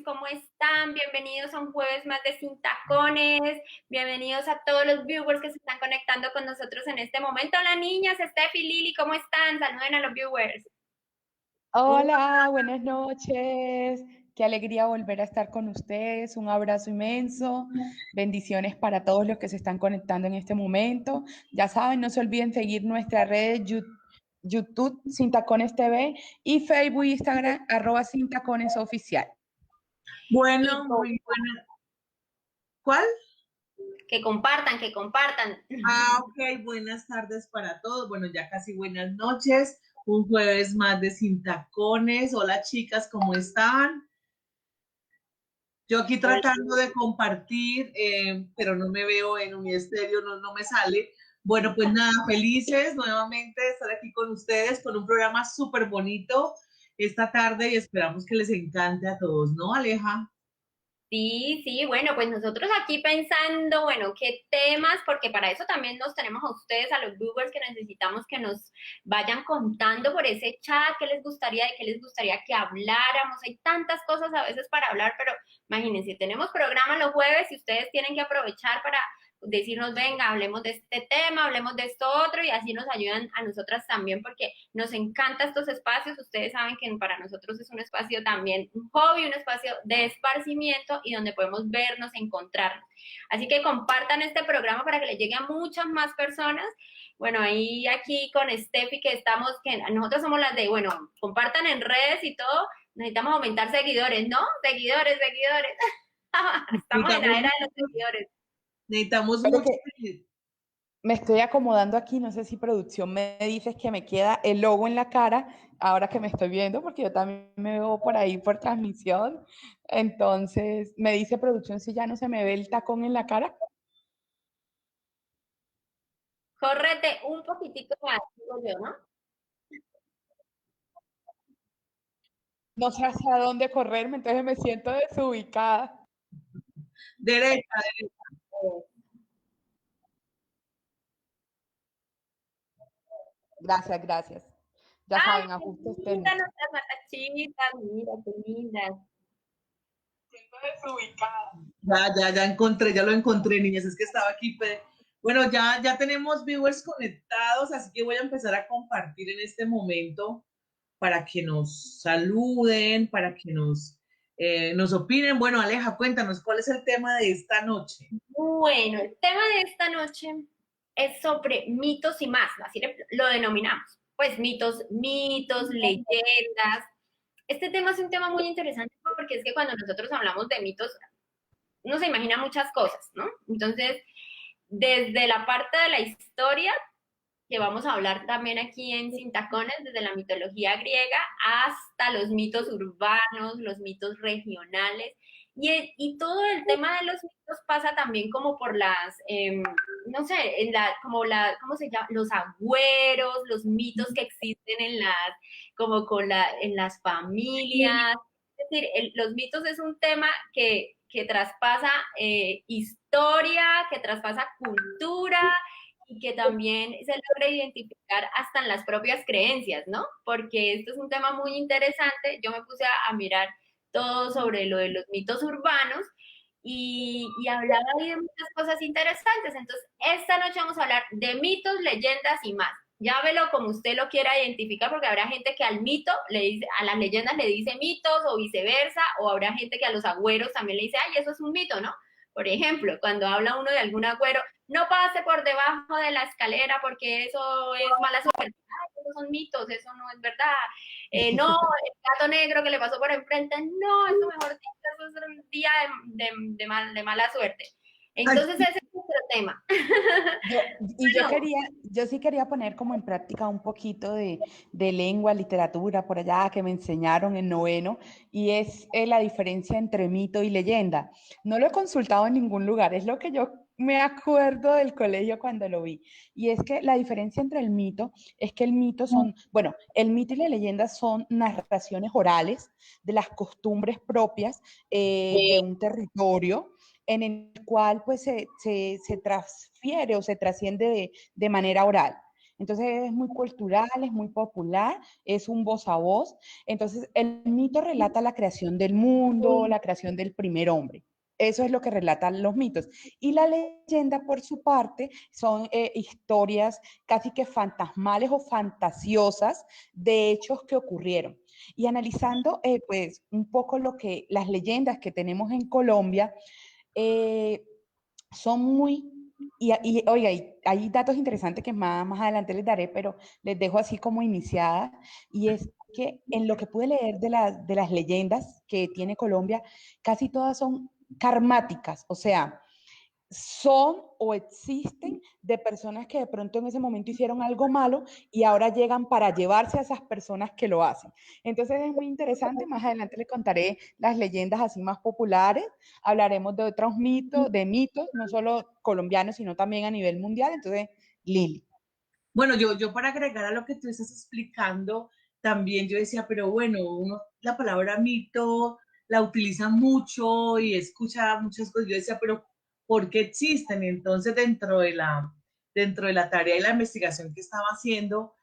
¿cómo están? Bienvenidos a un jueves más de Sin Tacones. Bienvenidos a todos los viewers que se están conectando con nosotros en este momento. Hola niñas, Steffi, Lili, ¿cómo están? Saluden a los viewers. Hola, buenas noches. Qué alegría volver a estar con ustedes. Un abrazo inmenso. Bendiciones para todos los que se están conectando en este momento. Ya saben, no se olviden seguir nuestras redes YouTube Sin Tacones TV y Facebook e Instagram @Sin Tacones Oficial. Y Bueno, muy buena. ¿Cuál? que compartan, que compartan. Ok, buenas tardes para todos. Bueno, ya casi buenas noches. Un jueves más de Sin Tacones. Hola chicas, ¿cómo están? Yo aquí Hola. tratando de compartir, pero no me veo en mi estéreo, no me sale. Bueno, pues nada, felices nuevamente de estar aquí con ustedes con un programa súper bonito esta tarde y esperamos que les encante a todos, ¿no, Aleja? Sí, sí, bueno, pues nosotros aquí pensando, bueno, qué temas, porque para eso también nos tenemos a ustedes, a los viewers que necesitamos que nos vayan contando por ese chat qué les gustaría, de qué les gustaría que habláramos. Hay tantas cosas a veces para hablar, pero imagínense, tenemos programa los jueves y ustedes tienen que aprovechar para decirnos, venga, hablemos de este tema, hablemos de esto otro, y así nos ayudan a nosotras también, porque nos encanta estos espacios. Ustedes saben que para nosotros es un espacio también, un hobby, un espacio de esparcimiento y donde podemos vernos, encontrarnos. Así que compartan este programa para que le llegue a muchas más personas. Bueno, ahí aquí con Steffi que estamos, que nosotros somos las de, bueno, compartan en redes y todo, necesitamos aumentar seguidores, ¿no? Seguidores, seguidores. Estamos en la Necesitamos, era de los seguidores. necesitamos Pero mucho. que me estoy acomodando aquí, no sé si producción me dices que me queda el logo en la cara, ahora que me estoy viendo, porque yo también me veo por ahí por transmisión. Entonces, me dice producción si ya no se me ve el tacón en la cara. Córrete un poquitico más, digo yo, ¿no? No sé hacia dónde correrme, entonces me siento desubicada. Derecha. Gracias, gracias. Ya ¡Ay, saben, qué ajustes linda técnicos. nuestras matachitas! Mira, qué lindas. Siento desubicada. Ya encontré, ya lo encontré, niñas. Es que estaba aquí. Bueno, ya tenemos viewers conectados, así que voy a empezar a compartir en este momento para que nos saluden, para que nos opinen. Bueno, Aleja, cuéntanos, ¿cuál es el tema de esta noche? Bueno, el tema de esta noche es sobre mitos y más, así lo denominamos. Pues mitos, mitos, leyendas. Este tema es un tema muy interesante porque es que cuando nosotros hablamos de mitos, uno se imagina muchas cosas, ¿no? Entonces, desde la parte de la historia, que vamos a hablar también aquí en Sin Tacones, desde la mitología griega hasta los mitos urbanos, los mitos regionales. Y todo el tema de los mitos pasa también como por las, no sé, ¿cómo se llama? Los agüeros, los mitos que existen como en las familias. Es decir, los mitos es un tema que traspasa historia, que traspasa cultura, y que también se logra identificar hasta en las propias creencias, ¿no? Porque esto es un tema muy interesante. Yo me puse a mirar todo sobre lo de los mitos urbanos y hablaba ahí de muchas cosas interesantes. Entonces, esta noche vamos a hablar de mitos, leyendas y más. Ya velo como usted lo quiera identificar, porque habrá gente que al mito le dice, a las leyendas le dice mitos o viceversa, o habrá gente que a los agüeros también le dice, ay, eso es un mito, ¿no? Por ejemplo, cuando habla uno de algún agüero, no pase por debajo de la escalera porque eso es mala suerte. Ay, esos son mitos, eso no es verdad. No, el gato negro que le pasó por enfrente, no, eso mejor dicho, eso es un día de mala suerte. Ay, Entonces ese es nuestro tema. Bueno, Yo sí quería poner como en práctica un poquito de lengua, literatura, por allá que me enseñaron en noveno, y es la diferencia entre mito y leyenda. No lo he consultado en ningún lugar, es lo que yo me acuerdo del colegio cuando lo vi. Y es que la diferencia entre el mito es que el mito son, bueno, el mito y la leyenda son narraciones orales de las costumbres propias de un territorio en el cual pues se transfiere o se trasciende de manera oral. Entonces es muy cultural, es muy popular, es un voz a voz. Entonces el mito relata la creación del mundo, la creación del primer hombre. Eso es lo que relatan los mitos. Y la leyenda, por su parte, son historias casi que fantasmales o fantasiosas de hechos que ocurrieron. Y analizando pues un poco lo que las leyendas que tenemos en Colombia, eh, son muy, oiga, hay datos interesantes que más adelante les daré, pero les dejo así como iniciada, y es que en lo que pude leer de las leyendas que tiene Colombia, casi todas son karmáticas, o sea, son o existen de personas que de pronto en ese momento hicieron algo malo y ahora llegan para llevarse a esas personas que lo hacen. Entonces es muy interesante, más adelante les contaré las leyendas así más populares, hablaremos de otros mitos, no solo colombianos, sino también a nivel mundial. Entonces, Lili. Bueno, yo para agregar a lo que tú estás explicando, también yo decía, pero bueno, uno la palabra mito la utiliza mucho y escucha muchas cosas. Yo decía, pero ¿por qué existen? Y entonces dentro de la tarea y la investigación que estaba haciendo,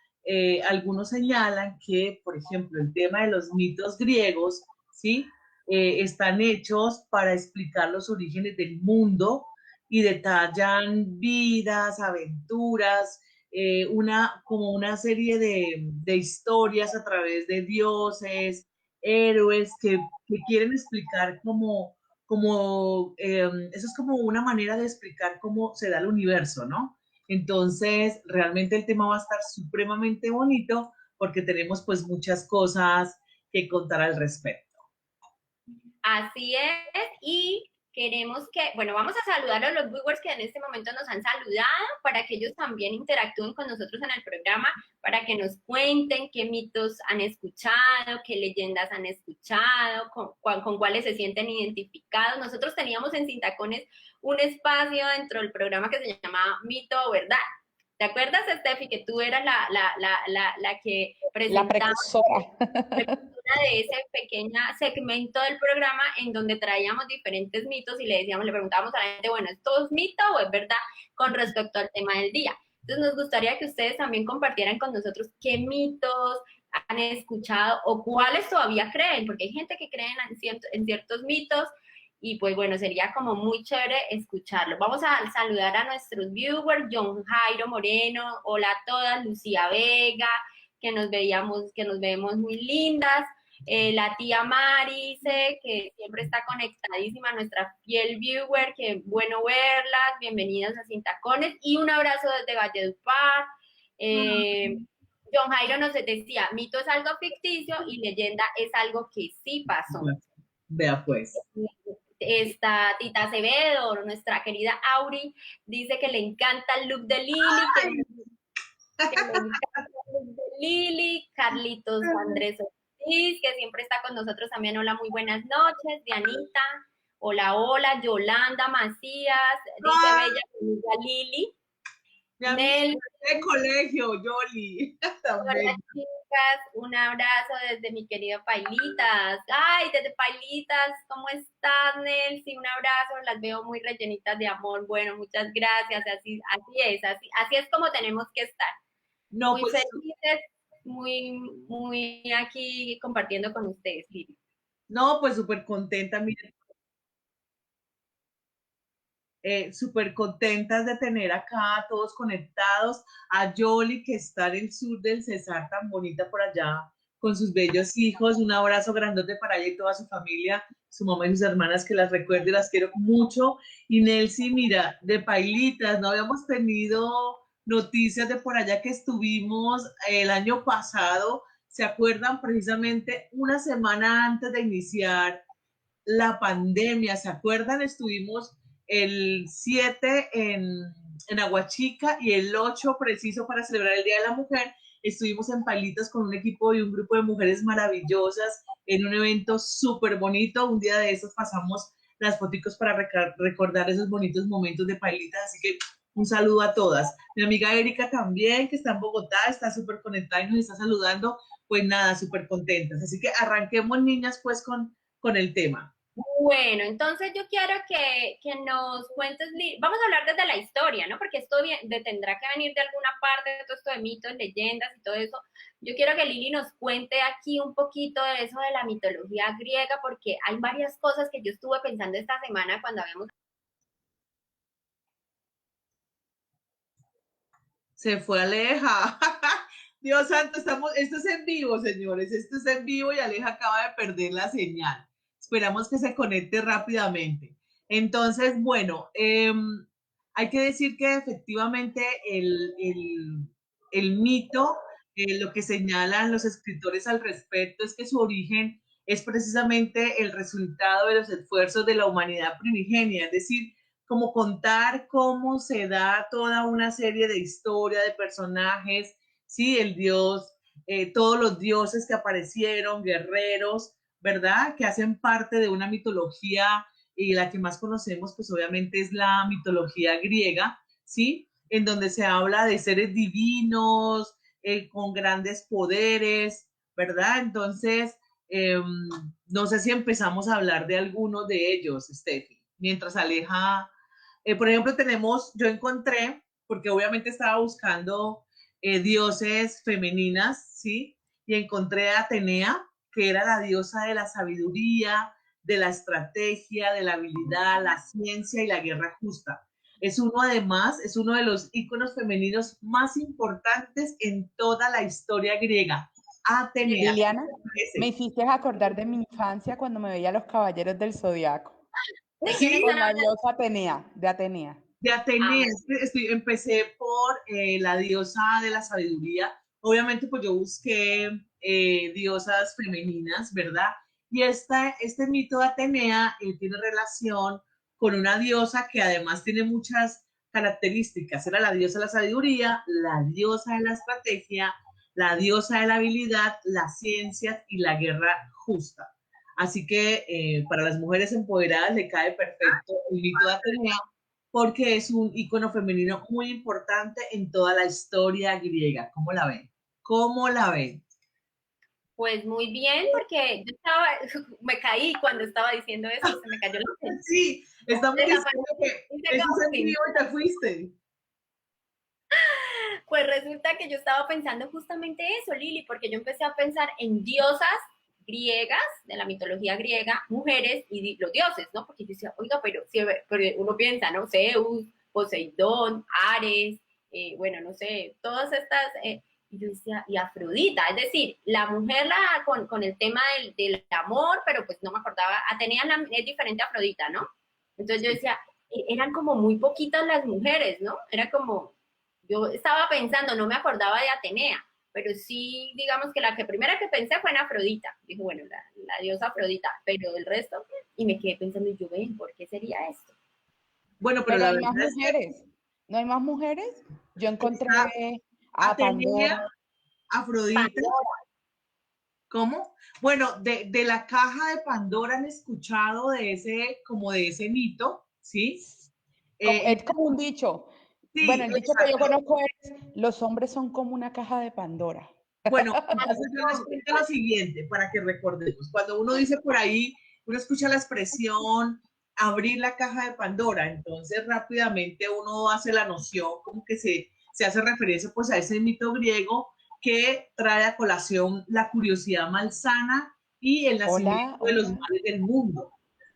algunos señalan que, por ejemplo, el tema de los mitos griegos, ¿sí? Están hechos para explicar los orígenes del mundo y detallan vidas, aventuras, como una serie de historias a través de dioses, héroes que quieren explicar eso es como una manera de explicar cómo se da el universo, ¿no? Entonces, realmente el tema va a estar supremamente bonito porque tenemos pues muchas cosas que contar al respecto. Así es, y queremos que, bueno, vamos a saludar a los viewers que en este momento nos han saludado para que ellos también interactúen con nosotros en el programa, para que nos cuenten qué mitos han escuchado, qué leyendas han escuchado, con cuáles se sienten identificados. Nosotros teníamos en Cintacones un espacio dentro del programa que se llamaba Mito o Verdad. ¿Te acuerdas, Steffi, que tú eras la que La presentaba precursora. de ese pequeño segmento del programa en donde traíamos diferentes mitos y le preguntábamos a la gente, bueno, ¿esto es mito o es verdad con respecto al tema del día? Entonces nos gustaría que ustedes también compartieran con nosotros qué mitos han escuchado o cuáles todavía creen, porque hay gente que cree en ciertos mitos y pues bueno, sería como muy chévere escucharlo. Vamos a saludar a nuestros viewers, John Jairo Moreno, hola a todas, Lucía Vega, que nos vemos muy lindas. La tía Mari dice que siempre está conectadísima, nuestra fiel viewer, que bueno verlas, bienvenidas a Sin Tacones y un abrazo desde Valledupar. John Jairo nos decía, mito es algo ficticio y leyenda es algo que sí pasó. Vea pues. Esta Tita Acevedo, nuestra querida Auri, dice que le encanta el look de Lili, que le encanta el look de Lili, Carlitos Andrés Ortiz, que siempre está con nosotros también, hola, muy buenas noches, Dianita, hola, hola, Yolanda Macías, dice bella amiga Lili, Nel de colegio, Yoli. Hola chicas, un abrazo desde mi querido Pailitas. Ay, desde Pailitas, ¿cómo estás, Nelsi? Un abrazo, las veo muy rellenitas de amor. Bueno, muchas gracias. Así es como tenemos que estar. No, muy pues, felices, muy aquí compartiendo con ustedes, Lili. No, pues súper contenta, miren. Súper contentas de tener acá todos conectados, a Yoli que está en el sur del Cesar, tan bonita por allá, con sus bellos hijos, un abrazo grandote para ella y toda su familia, su mamá y sus hermanas, que las recuerdo y las quiero mucho, y Nelsi, mira, de Pailitas, no habíamos tenido noticias de por allá que estuvimos el año pasado, ¿se acuerdan? Precisamente una semana antes de iniciar la pandemia, ¿se acuerdan? Estuvimos el 7 en Aguachica y el 8 preciso para celebrar el Día de la Mujer. Estuvimos en Pailitas con un equipo y un grupo de mujeres maravillosas en un evento súper bonito. Un día de esos pasamos las fotos para recordar esos bonitos momentos de Pailitas. Así que un saludo a todas. Mi amiga Erika también, que está en Bogotá, está súper conectada y nos está saludando. Pues nada, súper contentas. Así que arranquemos, niñas, pues con el tema. Bueno, entonces yo quiero que nos cuentes, vamos a hablar desde la historia, ¿no? Porque esto tendrá que venir de alguna parte de todo esto de mitos, leyendas y todo eso. Yo quiero que Lili nos cuente aquí un poquito de eso de la mitología griega, porque hay varias cosas que yo estuve pensando esta semana cuando habíamos... Se fue Aleja. Dios santo, esto es en vivo, señores. Esto es en vivo y Aleja acaba de perder la señal. Esperamos que se conecte rápidamente. Entonces, bueno, hay que decir que efectivamente el mito, lo que señalan los escritores al respecto es que su origen es precisamente el resultado de los esfuerzos de la humanidad primigenia, es decir, como contar cómo se da toda una serie de historia, de personajes, sí, el dios, todos los dioses que aparecieron, guerreros, ¿verdad? Que hacen parte de una mitología y la que más conocemos, pues obviamente es la mitología griega, ¿sí? En donde se habla de seres divinos, con grandes poderes, ¿verdad? Entonces, no sé si empezamos a hablar de algunos de ellos, Steffi, mientras Aleja por ejemplo, yo encontré, porque obviamente estaba buscando dioses femeninas, ¿sí? Y encontré a Atenea, que era la diosa de la sabiduría, de la estrategia, de la habilidad, la ciencia y la guerra justa. Es uno de los íconos femeninos más importantes en toda la historia griega. Atenea. Liliana, me hiciste acordar de mi infancia cuando me veía Los Caballeros del Zodiaco, ¿De quién Sí, con están la hablando? diosa Atenea, de Atenea. de Ah, Atenea, empecé por la diosa de la sabiduría. Obviamente, pues yo busqué diosas femeninas, ¿verdad? Y este mito de Atenea tiene relación con una diosa que además tiene muchas características. Era la diosa de la sabiduría, la diosa de la estrategia, la diosa de la habilidad, las ciencias y la guerra justa. Así que para las mujeres empoderadas le cae perfecto el mito de Atenea porque es un icono femenino muy importante en toda la historia griega. ¿Cómo la ven? ¿Cómo la ven? pues muy bien, porque yo estaba, me caí cuando estaba diciendo eso, se me cayó la señal. Sí, estamos Desaparecí, diciendo que hice eso es en ghosting. vivo y te fuiste. Pues resulta que yo estaba pensando justamente eso, Lili, porque yo empecé a pensar en diosas griegas, de la mitología griega, mujeres y los dioses, ¿no? Porque yo decía, oiga, pero uno piensa, ¿no? Zeus, Poseidón, Ares, bueno, no sé, todas estas, y yo decía, y Afrodita, es decir, la mujer con el tema del amor, pero pues no me acordaba, Atenea es diferente a Afrodita, ¿no? Entonces yo decía, eran como muy poquitas las mujeres, ¿no? Era como, yo estaba pensando, no me acordaba de Atenea, pero sí, digamos que la primera que pensé fue en Afrodita. Dijo, bueno, la diosa Afrodita, pero el resto, y me quedé pensando, y yo, ven, ¿por qué sería esto? Bueno, pero Pero la hay más verdad es mujeres. ¿No hay más mujeres? Yo que está encontré a Atenea, Pandora. Afrodita, Pandora. ¿cómo? Bueno, de la caja de Pandora han escuchado de ese, como de ese mito, ¿sí? Es como un dicho. Bueno, Sí, el dicho que yo exacto. conozco es, los hombres son como una caja de Pandora. Bueno, Ah, entonces yo les cuento lo siguiente para que recordemos. Cuando uno dice por ahí, uno escucha la expresión abrir la caja de Pandora, entonces rápidamente uno hace la noción, como que se hace referencia pues a ese mito griego que trae a colación la curiosidad malsana y el nacimiento Hola, de los hola. males del mundo,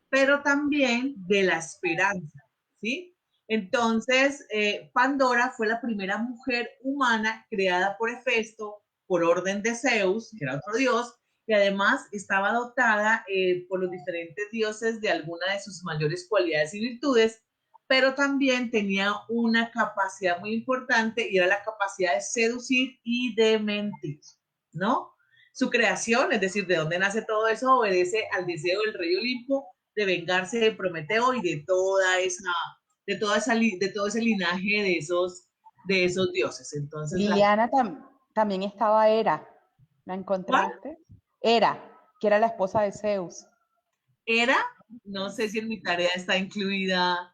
pero también de la esperanza, ¿sí? Entonces, Pandora fue la primera mujer humana creada por Hefesto por orden de Zeus, que era otro dios, y además estaba dotada por los diferentes dioses de alguna de sus mayores cualidades y virtudes, pero también tenía una capacidad muy importante y era la capacidad de seducir y de mentir, ¿no? Su creación, es decir, de dónde nace todo eso, obedece al deseo del rey Olimpo de vengarse de Prometeo y de todo ese linaje de esos dioses. Entonces, Liliana también estaba Hera. ¿La ¿cuál encontraste? Hera, que era la esposa de Zeus. era? No sé si en mi tarea está incluida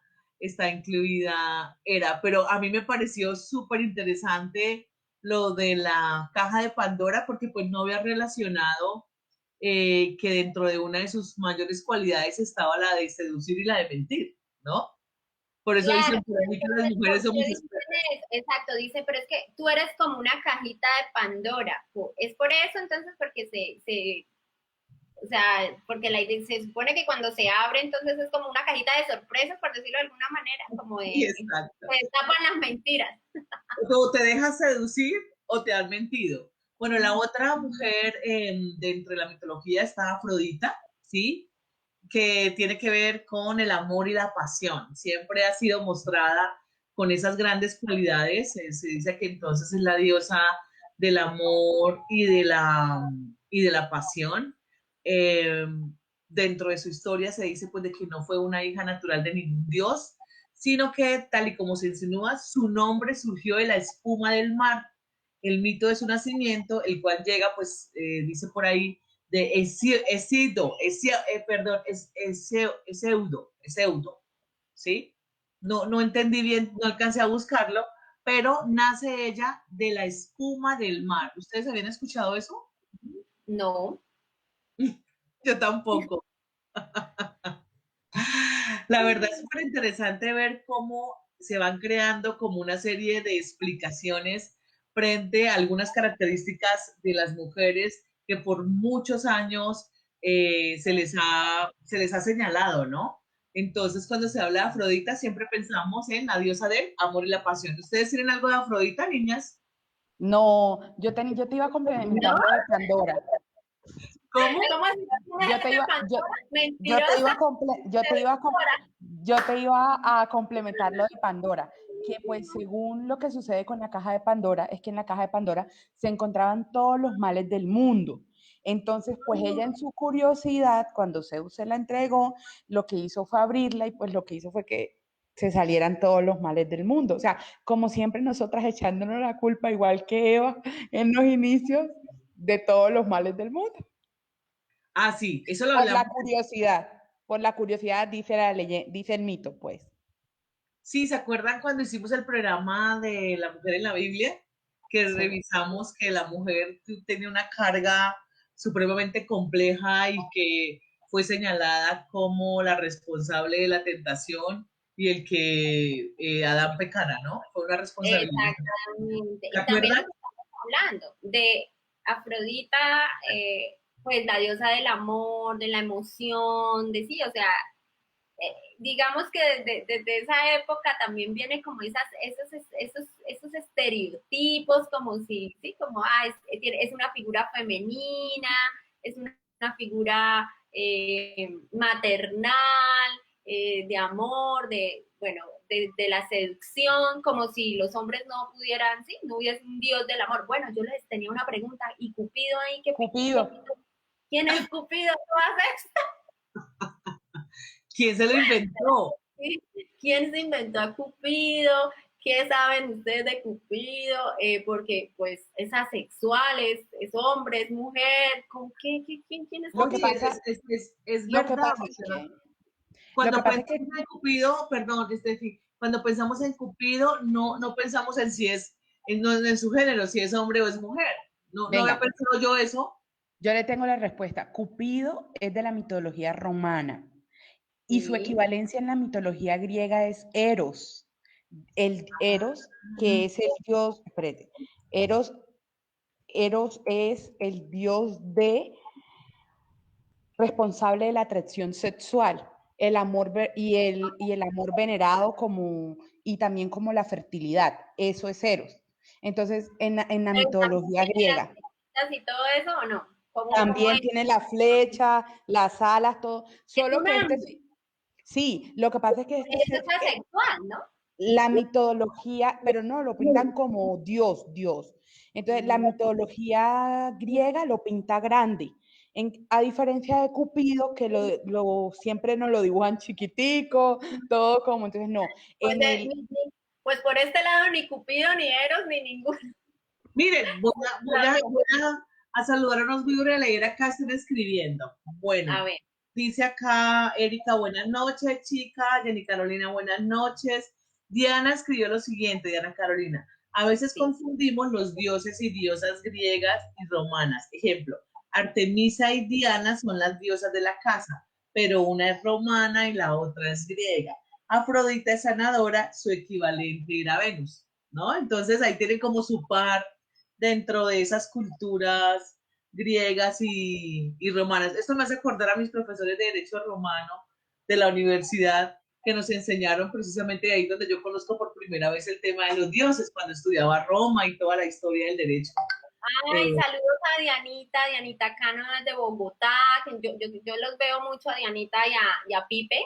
era, pero a mí me pareció súper interesante lo de la caja de Pandora porque pues no había relacionado que dentro de una de sus mayores cualidades estaba la de seducir y la de mentir, ¿no? Por eso Claro, dicen por ahí que las mujeres porque somos dicen expertas. eso, exacto, dice, pero es que tú eres como una cajita de Pandora. Es por eso entonces, porque o sea, porque se supone que cuando se abre, entonces es como una cajita de sorpresas, por decirlo de alguna manera, como Sí, de, exacto. se tapan las mentiras. O te dejas seducir o te han mentido. Bueno, la otra mujer dentro de la mitología está Afrodita, ¿sí? Que tiene que ver con el amor y la pasión. Siempre ha sido mostrada con esas grandes cualidades. Se dice que entonces es la diosa del amor y de la pasión. Eh, Dentro de su historia se dice pues de que no fue una hija natural de ningún dios, sino que tal y como se insinúa, su nombre surgió de la espuma del mar. El mito de su nacimiento, el cual llega, pues, dice por ahí, de Eseudo, ¿sí? No, no entendí bien, no alcancé a buscarlo, pero nace ella de la espuma del mar. ¿Ustedes habían escuchado eso? No. Yo tampoco. La verdad es súper interesante ver cómo se van creando como una serie de explicaciones frente a algunas características de las mujeres que por muchos años se les ha señalado, ¿no? Entonces, cuando se habla de Afrodita, siempre pensamos en la diosa del amor y la pasión. ¿Ustedes tienen algo de Afrodita, niñas? No, yo te iba a complementar ¿No? lo de Pandora. ¿Cómo? ¿Cómo así? Yo te iba, yo te iba Mentirosa. a yo te iba a complementar lo de Pandora, que pues según lo que sucede con la caja de Pandora, es que en la caja de Pandora se encontraban todos los males del mundo. Entonces, pues ella en su curiosidad, cuando Zeus se la entregó, lo que hizo fue abrirla y pues lo que hizo fue que se salieran todos los males del mundo. O sea, como siempre nosotras echándonos la culpa, igual que Eva en los inicios, de todos los males del mundo. Ah, sí, eso lo hablamos. Por la curiosidad dice dice el mito, pues. Sí, ¿se acuerdan cuando hicimos el programa de la mujer en la Biblia? Que Sí. revisamos que la mujer tenía una carga supremamente compleja y que fue señalada como la responsable de la tentación y el que Adán pecara, ¿no? Fue una responsabilidad. Exactamente. ¿Se Y también lo acuerdan? que estamos hablando de Afrodita, pues la diosa del amor, de la emoción, de sí, o sea, digamos que desde esa época también viene como esos estereotipos, como si, sí, como, es una figura femenina, es una figura maternal, de amor, bueno, de la seducción, como si los hombres no pudieran, sí, no hubiese un dios del amor. Bueno, yo les tenía una pregunta, ¿y Cupido ahí Cupido. ¿Quién es Cupido? ¿Qué va a hacer? ¿Quién se lo inventó? ¿Quién se inventó a Cupido? ¿Qué saben ustedes de Cupido? Porque pues es asexual, es hombre, es mujer. ¿Quién es Lo que Oye, Cupido? pasa, es lo que verdad. pasa O es sea, que, lo cuando que pasa es pensamos que, en Cupido, perdón, Estefi, cuando pensamos en Cupido, no, no pensamos en si es, no en su género, si es hombre o es mujer. No, no había venga, pensado yo eso. yo le tengo la respuesta. Cupido es de la mitología romana y su Sí. equivalencia en la mitología griega es Eros. El Eros, que es el dios, espérate, Eros, Eros es el dios de responsable de la atracción sexual, el amor y el amor venerado como, y también como la fertilidad. Eso es Eros. Entonces, en la mitología griega, ¿Y todo eso o no? ¿Cómo también es? tiene la flecha, las alas, todo. Es Solo un que ángel, sí, lo que pasa es que eso es asexual, ¿no? la mitología, pero no, lo pintan como Dios, Dios. Entonces, la Mm. mitología griega lo pinta grande. A diferencia de Cupido, que siempre nos lo dibujan chiquitico, todo como, entonces no. Pues, En el, pues por este lado ni Cupido, ni Eros, ni ninguno. Miren, a saludar a unos vibros y a leer acá están escribiendo. A Bueno, ver, dice acá Erika, buenas noches, chica. Jenny Carolina, buenas noches. Diana escribió lo siguiente, Diana Carolina. A veces sí. confundimos los dioses y diosas griegas y romanas. Ejemplo, Artemisa y Diana son las diosas de la casa, pero una es romana y la otra es griega. Afrodita es sanadora, su equivalente era Venus, ¿no? Entonces ahí tienen como su par dentro de esas culturas griegas y romanas. Esto me hace acordar a mis profesores de Derecho Romano de la universidad que nos enseñaron precisamente ahí donde yo conozco por primera vez el tema de los dioses, cuando estudiaba Roma y toda la historia del derecho. Ay, saludos a Dianita, Dianita Cano desde Bogotá, que yo los veo mucho a Dianita y a Pipe.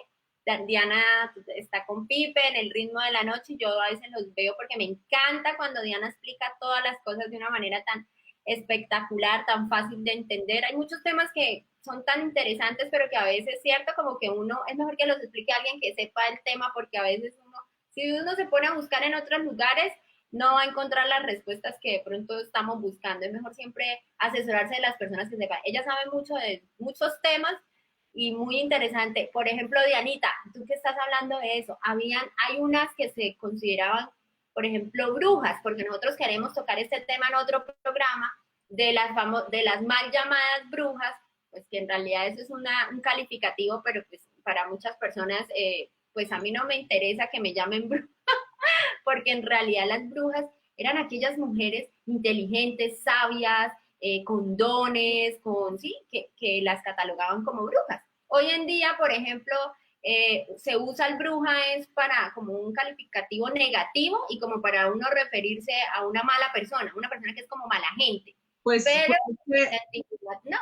Diana está con Pipe en el ritmo de la noche y yo a veces los veo porque me encanta cuando Diana explica todas las cosas de una manera tan espectacular, tan fácil de entender. Hay muchos temas que son tan interesantes, pero que a veces es cierto como que uno, es mejor que los explique a alguien que sepa el tema, porque a veces uno, si uno se pone a buscar en otros lugares, no va a encontrar las respuestas que de pronto estamos buscando. Es mejor siempre asesorarse de las personas que sepan. Ellas saben mucho de muchos temas y muy interesante. Por ejemplo, Dianita, tú que estás hablando de eso, hay unas que se consideraban, por ejemplo, brujas, porque nosotros queremos tocar este tema en otro programa, de las mal llamadas brujas, pues que en realidad eso es un calificativo, pero pues para muchas personas, pues a mí no me interesa que me llamen brujas, porque en realidad las brujas eran aquellas mujeres inteligentes, sabias, con dones, sí, que las catalogaban como brujas. Hoy en día, por ejemplo, se usa el bruja es para como un calificativo negativo y como para uno referirse a una mala persona, una persona que es como mala gente. Pues, pero no.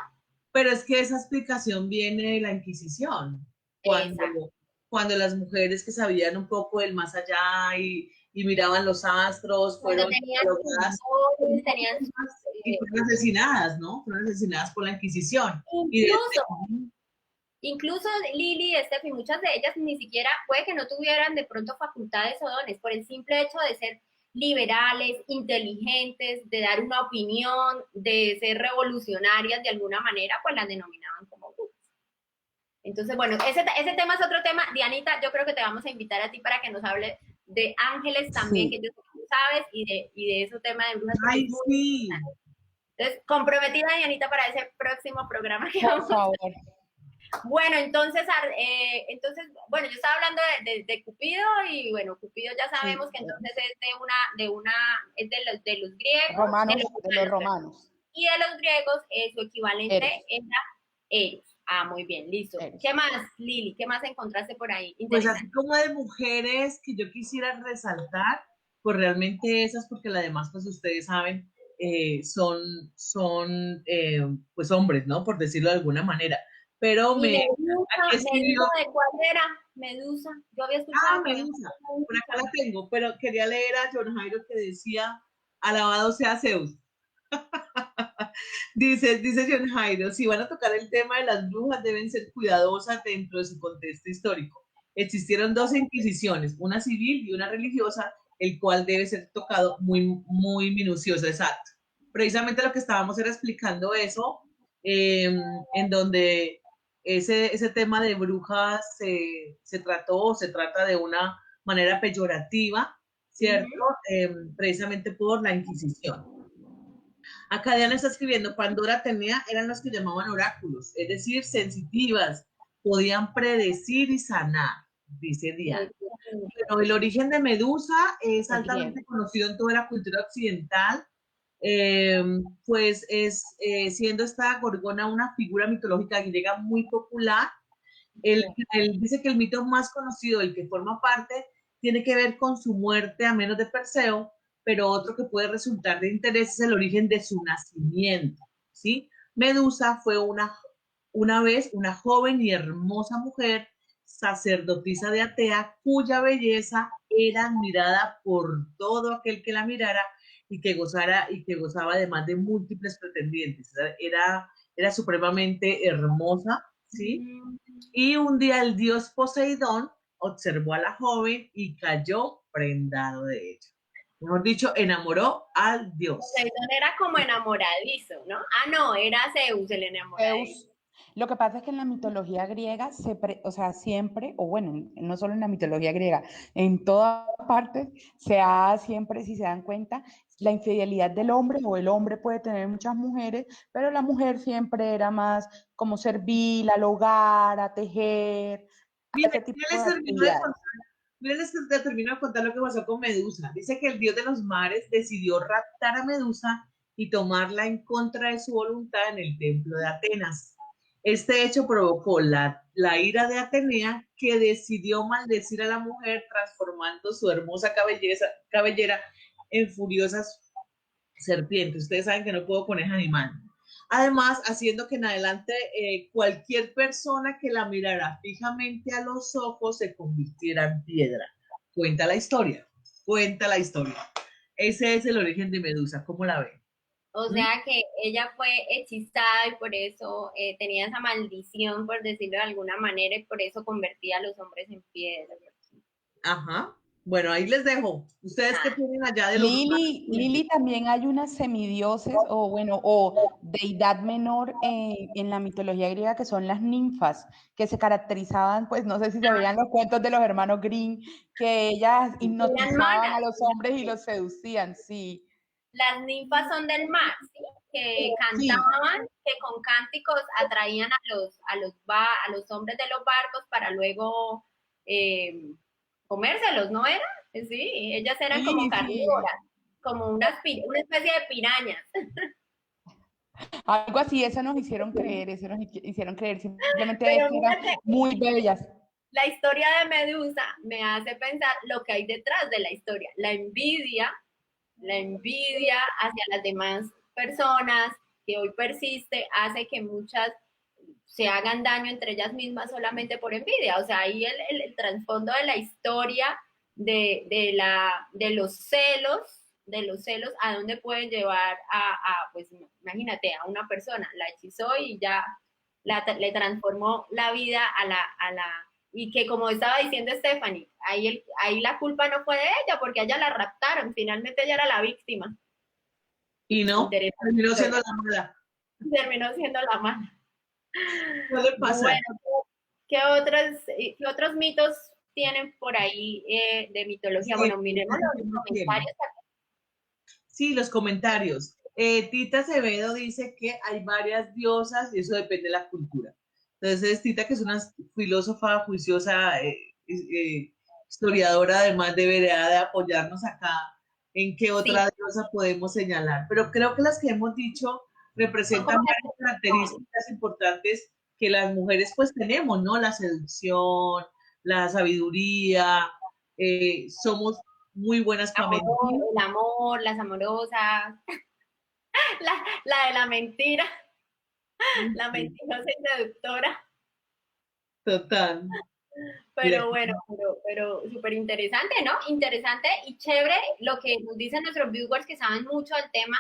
Pero es que esa explicación viene de la Inquisición, cuando las mujeres que sabían un poco del más allá y miraban los astros, fueron asesinadas, ¿no? Fueron asesinadas por la Inquisición. Incluso Lili, Steffi, muchas de ellas ni siquiera, puede que no tuvieran de pronto facultades o dones, por el simple hecho de ser liberales, inteligentes, de dar una opinión, de ser revolucionarias de alguna manera, pues las denominaban como brujas. Entonces, bueno, ese tema es otro tema. Dianita, yo creo que te vamos a invitar a ti para que nos hable de ángeles también, que tú sabes, y de ese tema de brujas. Ay, sí. Entonces, comprometida, Dianita, para ese próximo programa que vamos a hacer. Bueno, entonces, bueno, yo estaba hablando de Cupido y bueno, Cupido ya sabemos que entonces es de los griegos. De los romanos. Y de los griegos, su equivalente era Eros. Ah, muy bien, listo. Eros. ¿Qué más, Lili? ¿Qué más encontraste por ahí? Pues así como de mujeres que yo quisiera resaltar, pues realmente esas, porque las demás, pues ustedes saben, son pues hombres, ¿no? Por decirlo de alguna manera. Pero Medusa, ¿de cuál era? Medusa. Yo había escuchado. Medusa. Por acá la tengo, pero quería leer a John Jairo que decía, alabado sea Zeus. dice John Jairo, si van a tocar el tema de las brujas, deben ser cuidadosas dentro de su contexto histórico. Existieron dos inquisiciones, una civil y una religiosa, el cual debe ser tocado muy, muy minucioso, exacto. Precisamente lo que estábamos era explicando eso, en donde ese tema de brujas se trata de una manera peyorativa, ¿cierto? Precisamente por la Inquisición. Acá Diana está escribiendo, Pandora, Atenea eran los que llamaban oráculos, es decir, sensitivas, podían predecir y sanar, dice Diana. Pero el origen de Medusa es altamente conocido en toda la cultura occidental, pues siendo esta gorgona una figura mitológica griega muy popular. Él dice que el mito más conocido, el que forma parte, tiene que ver con su muerte a manos de Perseo, pero otro que puede resultar de interés es el origen de su nacimiento, ¿sí? Medusa fue una vez una joven y hermosa mujer, sacerdotisa de Atea, cuya belleza era admirada por todo aquel que la mirara y que gozaba además de múltiples pretendientes. Era supremamente hermosa, ¿sí? Y un día el dios Poseidón observó a la joven y cayó prendado de ella. Mejor dicho, enamoró al dios. Poseidón era como enamoradizo, ¿no? Ah, no, era Zeus el enamoradizo. Lo que pasa es que en la mitología griega, o sea, siempre, o bueno, no solo en la mitología griega, en todas partes se ha siempre, si se dan cuenta, la infidelidad del hombre, o el hombre puede tener muchas mujeres, pero la mujer siempre era más como servil, al hogar, a tejer, a Miren, ese ya tipo les de termino de actividades. contar, miren, les termino de contar lo que pasó con Medusa. Dice que el dios de los mares decidió raptar a Medusa y tomarla en contra de su voluntad en el templo de Atenas. Este hecho provocó la ira de Atenea, que decidió maldecir a la mujer, transformando su hermosa cabellera en furiosas serpientes. Ustedes saben que no puedo con ese animal. Además, haciendo que en adelante cualquier persona que la mirara fijamente a los ojos se convirtiera en piedra. Cuenta la historia, cuenta la historia. Ese es el origen de Medusa, ¿cómo la ven? O ¿Mm? sea que ella fue hechizada y por eso tenía esa maldición, por decirlo de alguna manera, y por eso convertía a los hombres en piedra. Ajá. Bueno, ahí les dejo. ¿Ustedes qué Ah, tienen allá de los romanos? Lili también hay unas semidioses o bueno, o deidad menor en la mitología griega que son las ninfas, que se caracterizaban, pues no sé si se veían los cuentos de los hermanos Grimm, que ellas eran hipnotizaban a malas. los hombres y los seducían, sí. Las ninfas son del mar, ¿sí? Que Sí, cantaban, que con cánticos atraían a los hombres de los barcos para luego eh, comérselos, ¿no era? Sí, ellas eran como sí, sí. carnívoras, como una especie de pirañas. Algo así, eso nos hicieron creer, eso nos hicieron creer, simplemente es Pero que eran fíjate, muy bellas. la historia de Medusa me hace pensar lo que hay detrás de la historia, la envidia hacia las demás personas que hoy persiste hace que muchas se hagan daño entre ellas mismas solamente por envidia. O sea, ahí el trasfondo de la historia de los celos, a dónde pueden llevar pues imagínate, a una persona, la hechizó y ya le transformó la vida y que como estaba diciendo Stephanie, ahí la culpa no fue de ella, porque a ella la raptaron, finalmente ella era la víctima. Y no, Interesante terminó siendo historia. la mala. Terminó siendo la mala. Puede pasar. Bueno, ¿qué otros mitos tienen por ahí de mitología? Sí, Bueno, miremos los comentarios. sí, los comentarios. Tita Acevedo dice que hay varias diosas y eso depende de la cultura. Entonces, Tita, que es una filósofa juiciosa, historiadora, además debería de apoyarnos acá en qué Sí, otra diosa podemos señalar. Pero creo que las que hemos dicho son como representan varias características importantes que las mujeres pues tenemos, ¿no? La seducción, la sabiduría, somos muy buenas para mentir. el amor, las amorosas, la de la mentira, la mentirosa y seductora. Total. Mira, Pero bueno, pero súper interesante, ¿no? Interesante y chévere lo que nos dicen nuestros viewers que saben mucho del tema.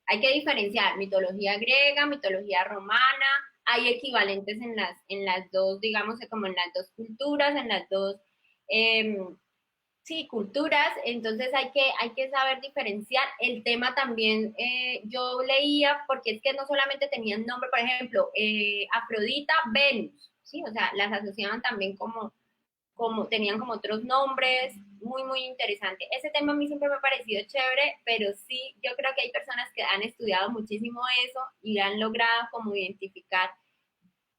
Hay que diferenciar mitología griega, mitología romana, hay equivalentes en las dos, digamos, como en las dos culturas, en las dos, eh, sí, culturas, entonces hay que saber diferenciar. El tema también, yo leía, porque es que no solamente tenían nombre, por ejemplo, Afrodita, Venus, ¿sí? O sea, las asociaban también tenían como otros nombres, muy, muy interesante. Ese tema a mí siempre me ha parecido chévere, pero sí, yo creo que hay personas que han estudiado muchísimo eso y han logrado como identificar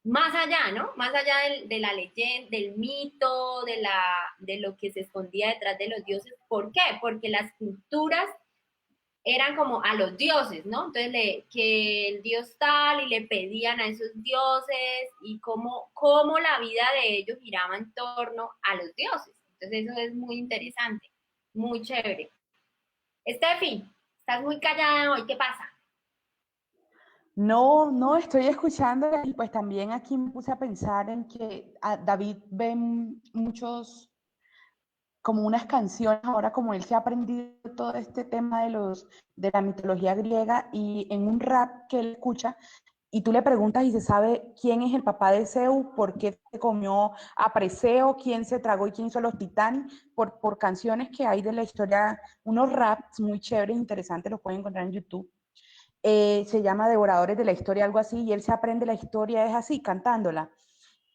más allá, ¿no? Más allá de la leyenda, del mito, de lo que se escondía detrás de los dioses. ¿Por qué? Porque las culturas eran como a los dioses, ¿no? Entonces, que el dios tal y le pedían a esos dioses y cómo la vida de ellos giraba en torno a los dioses. Entonces, eso es muy interesante, muy chévere. Steffi, estás muy callada hoy, ¿qué pasa? No, no, estoy escuchando y pues también aquí me puse a pensar en que David ve muchos, como unas canciones, ahora como él se ha aprendido todo este tema de la mitología griega y en un rap que él escucha y tú le preguntas y se sabe quién es el papá de Zeus, por qué se comió a Preseo, quién se tragó y quién hizo los titanes, por canciones que hay de la historia, unos raps muy chéveres, interesantes, los pueden encontrar en YouTube. se llama Devoradores de la Historia, algo así, y él se aprende la historia, es así, cantándola.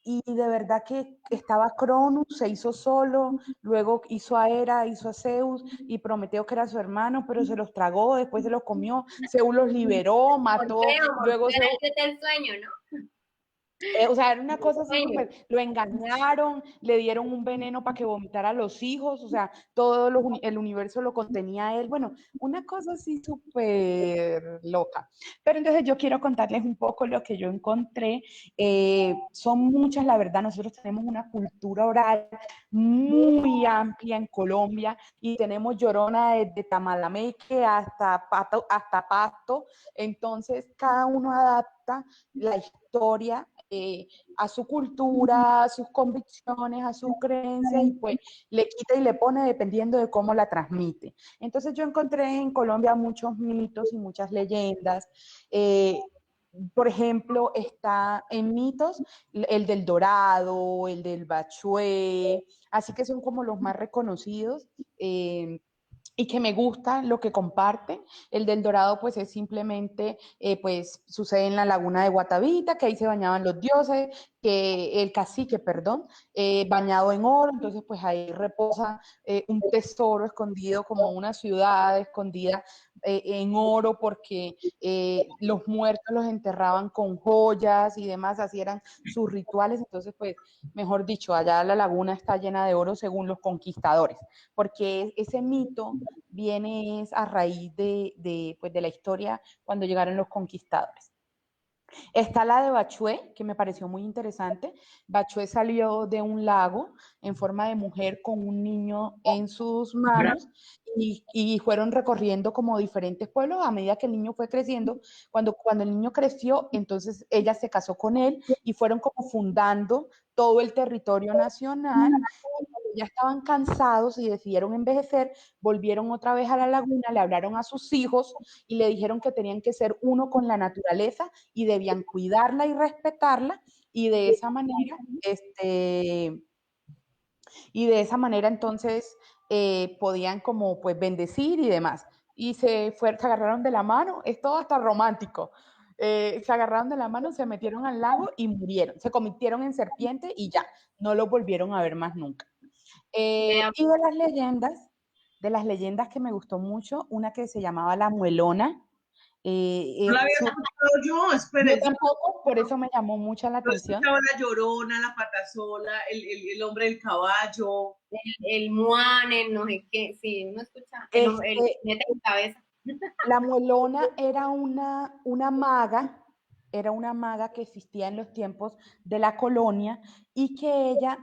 Y de verdad que estaba Cronus, se hizo solo, luego hizo a Hera, hizo a Zeus, y Prometeo, que era su hermano, pero se los tragó, después se los comió, Zeus los liberó, mató, luego Morfeo Zeus, era el sueño, ¿no? o sea, era una cosa así Sueño. súper, lo engañaron, le dieron un veneno para que vomitara a los hijos, o sea, todo el universo lo contenía a él, bueno, una cosa así súper loca. Pero entonces yo quiero contarles un poco lo que yo encontré. Son muchas, la verdad, nosotros tenemos una cultura oral muy amplia en Colombia y tenemos llorona desde Tamalameque hasta Pasto, entonces cada uno adapta la historia a su cultura, a sus convicciones, a sus creencias y pues le quita y le pone dependiendo de cómo la transmite. Entonces yo encontré en Colombia muchos mitos y muchas leyendas. Por ejemplo, está en mitos el del Dorado, el del Bachué, así que son como los más reconocidos. Y que me gusta lo que comparten. El del Dorado, pues es simplemente, pues sucede en la laguna de Guatavita, que ahí se bañaban los dioses, que el cacique, perdón, bañado en oro, entonces pues ahí reposa un tesoro escondido como una ciudad escondida en oro, porque los muertos los enterraban con joyas y demás, así eran sus rituales, entonces pues, mejor dicho, allá la laguna está llena de oro según los conquistadores, porque ese mito viene a raíz pues, de la historia cuando llegaron los conquistadores. Está la de Bachué, que me pareció muy interesante. Bachué salió de un lago en forma de mujer con un niño en sus manos y fueron recorriendo como diferentes pueblos a medida que el niño fue creciendo. Cuando el niño creció, entonces ella se casó con él y fueron como fundando todo el territorio nacional. Y cuando ya estaban cansados y decidieron envejecer, volvieron otra vez a la laguna, le hablaron a sus hijos y le dijeron que tenían que ser uno con la naturaleza y debían cuidarla y respetarla y de esa manera, entonces podían como pues bendecir y demás. Y se agarraron de la mano, es todo hasta romántico. Se agarraron de la mano, se metieron al lago y murieron. Se convirtieron en serpiente y ya, no los volvieron a ver más nunca. Y de las leyendas que me gustó mucho, una que se llamaba La Muelona. No la había escuchado yo, Yo espere. tampoco, por eso me llamó mucho la Yo atención. escuchaba la Llorona, la Patasola, el hombre del caballo. El Muane, no sé qué, sí, no escucha, el Este, jinete en cabeza. La Muelona era una maga que existía en los tiempos de la colonia y que ella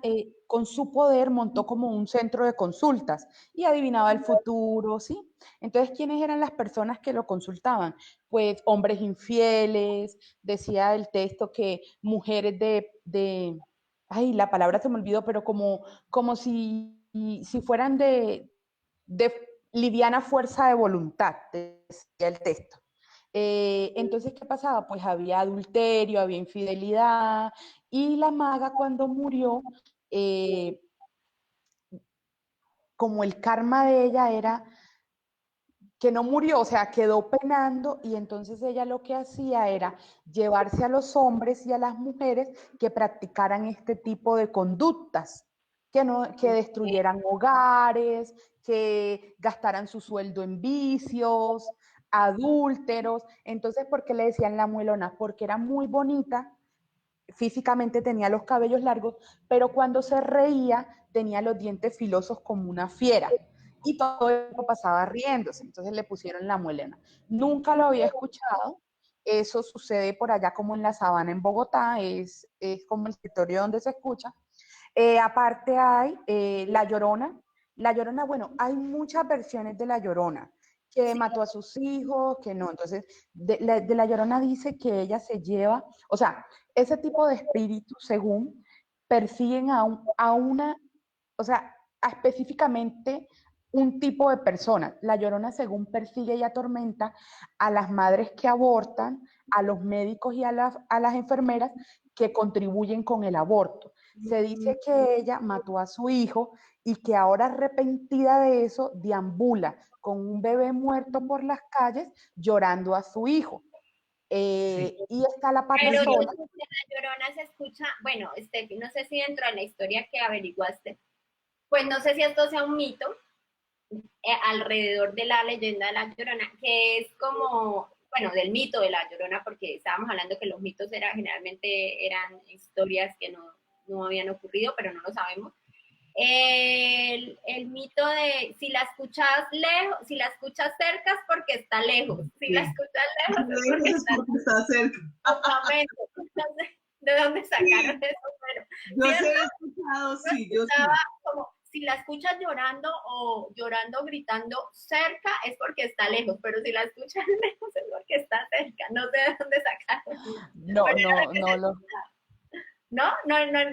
con su poder montó como un centro de consultas y adivinaba el futuro, ¿sí? Entonces, ¿quiénes eran las personas que lo consultaban? Pues hombres infieles, decía el texto que mujeres ay, la palabra se me olvidó, pero como si fueran de liviana fuerza de voluntad, decía el texto. Entonces, ¿qué pasaba? Pues había adulterio, había infidelidad, y la maga cuando murió, eh, como el karma de ella era que no murió, o sea, quedó penando y entonces ella lo que hacía era llevarse a los hombres y a las mujeres que practicaran este tipo de conductas, que destruyeran hogares, que gastaran su sueldo en vicios, adúlteros. Entonces, ¿por qué le decían la muelona? Porque era muy bonita, físicamente tenía los cabellos largos, pero cuando se reía tenía los dientes filosos como una fiera y todo el tiempo pasaba riéndose, entonces le pusieron la muelena. Nunca lo había escuchado, eso sucede por allá como en la sabana en Bogotá, es como el territorio donde se escucha. Aparte hay La Llorona, bueno, hay muchas versiones de La Llorona, que Sí, mató a sus hijos, que no, entonces de la Llorona dice que ella se lleva, o sea, ese tipo de espíritus, según, persiguen a una, o sea, específicamente un tipo de persona. La Llorona, según, persigue y atormenta a las madres que abortan, a los médicos y a las enfermeras que contribuyen con el aborto. Se dice que ella mató a su hijo y que ahora arrepentida de eso deambula con un bebé muerto por las calles llorando a su hijo. Y está la Pero yo patasola. sé que la Llorona se escucha, bueno, Steffi, no sé si dentro de la historia que averiguaste, pues no sé si esto sea un mito alrededor de la leyenda de la Llorona, que es como, bueno, del mito de la Llorona, porque estábamos hablando que los mitos generalmente eran historias que no habían ocurrido, pero no lo sabemos. El mito de si la escuchas lejos, si la escuchas cerca es porque está lejos, si la escuchas lejos es porque está cerca. Entonces, ¿de dónde sacaron eso? Pero, yo ¿cierto? se he escuchado, sí, yo sí. Como, si la escuchas llorando o llorando, gritando cerca es porque está lejos, pero si la escuchas lejos es porque está cerca. No sé de dónde sacaron. No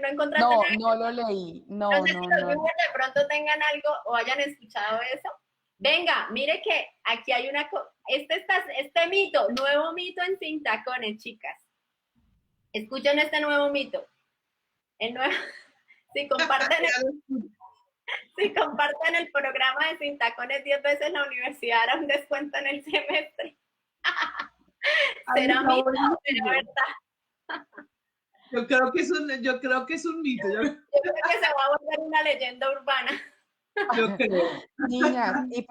encontraste No, nada. no lo leí. No sé si los viewers de pronto tengan algo o hayan escuchado eso. Venga, mire que aquí hay este mito, nuevo mito en Sin Tacones, chicas. Escuchen este nuevo mito. El nuevo, si comparten el programa de Sin Tacones 10 veces, la universidad hará un descuento en el semestre. ¿Será mito o será verdad? Yo creo que es un mito. Yo creo que se va a volver una leyenda urbana. Yo creo. Niñas, y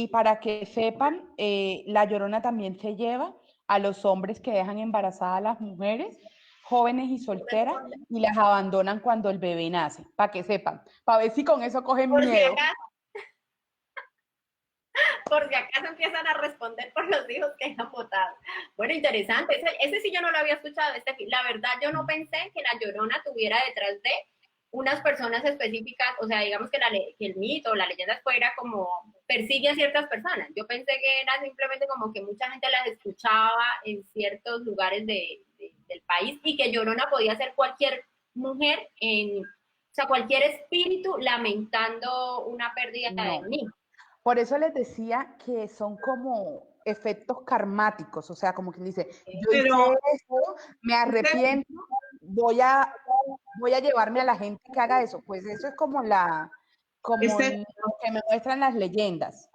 para que sepan, la Llorona también se lleva a los hombres que dejan embarazadas a las mujeres, jóvenes y solteras, y las abandonan cuando el bebé nace, para que sepan, para ver si con eso cogen miedo. Por si acaso empiezan a responder por los hijos que han votado. Bueno, interesante. Ese sí yo no lo había escuchado. La verdad, yo no pensé que la Llorona tuviera detrás de unas personas específicas, o sea, digamos que el mito o la leyenda fuera como persigue a ciertas personas. Yo pensé que era simplemente como que mucha gente las escuchaba en ciertos lugares del país y que Llorona podía ser cualquier mujer, o sea, cualquier espíritu lamentando una pérdida de un hijo. Por eso les decía que son como efectos karmáticos, o sea, como quien dice, yo hice esto, me arrepiento, voy a llevarme a la gente que haga eso. Pues eso es como lo que me muestran las leyendas.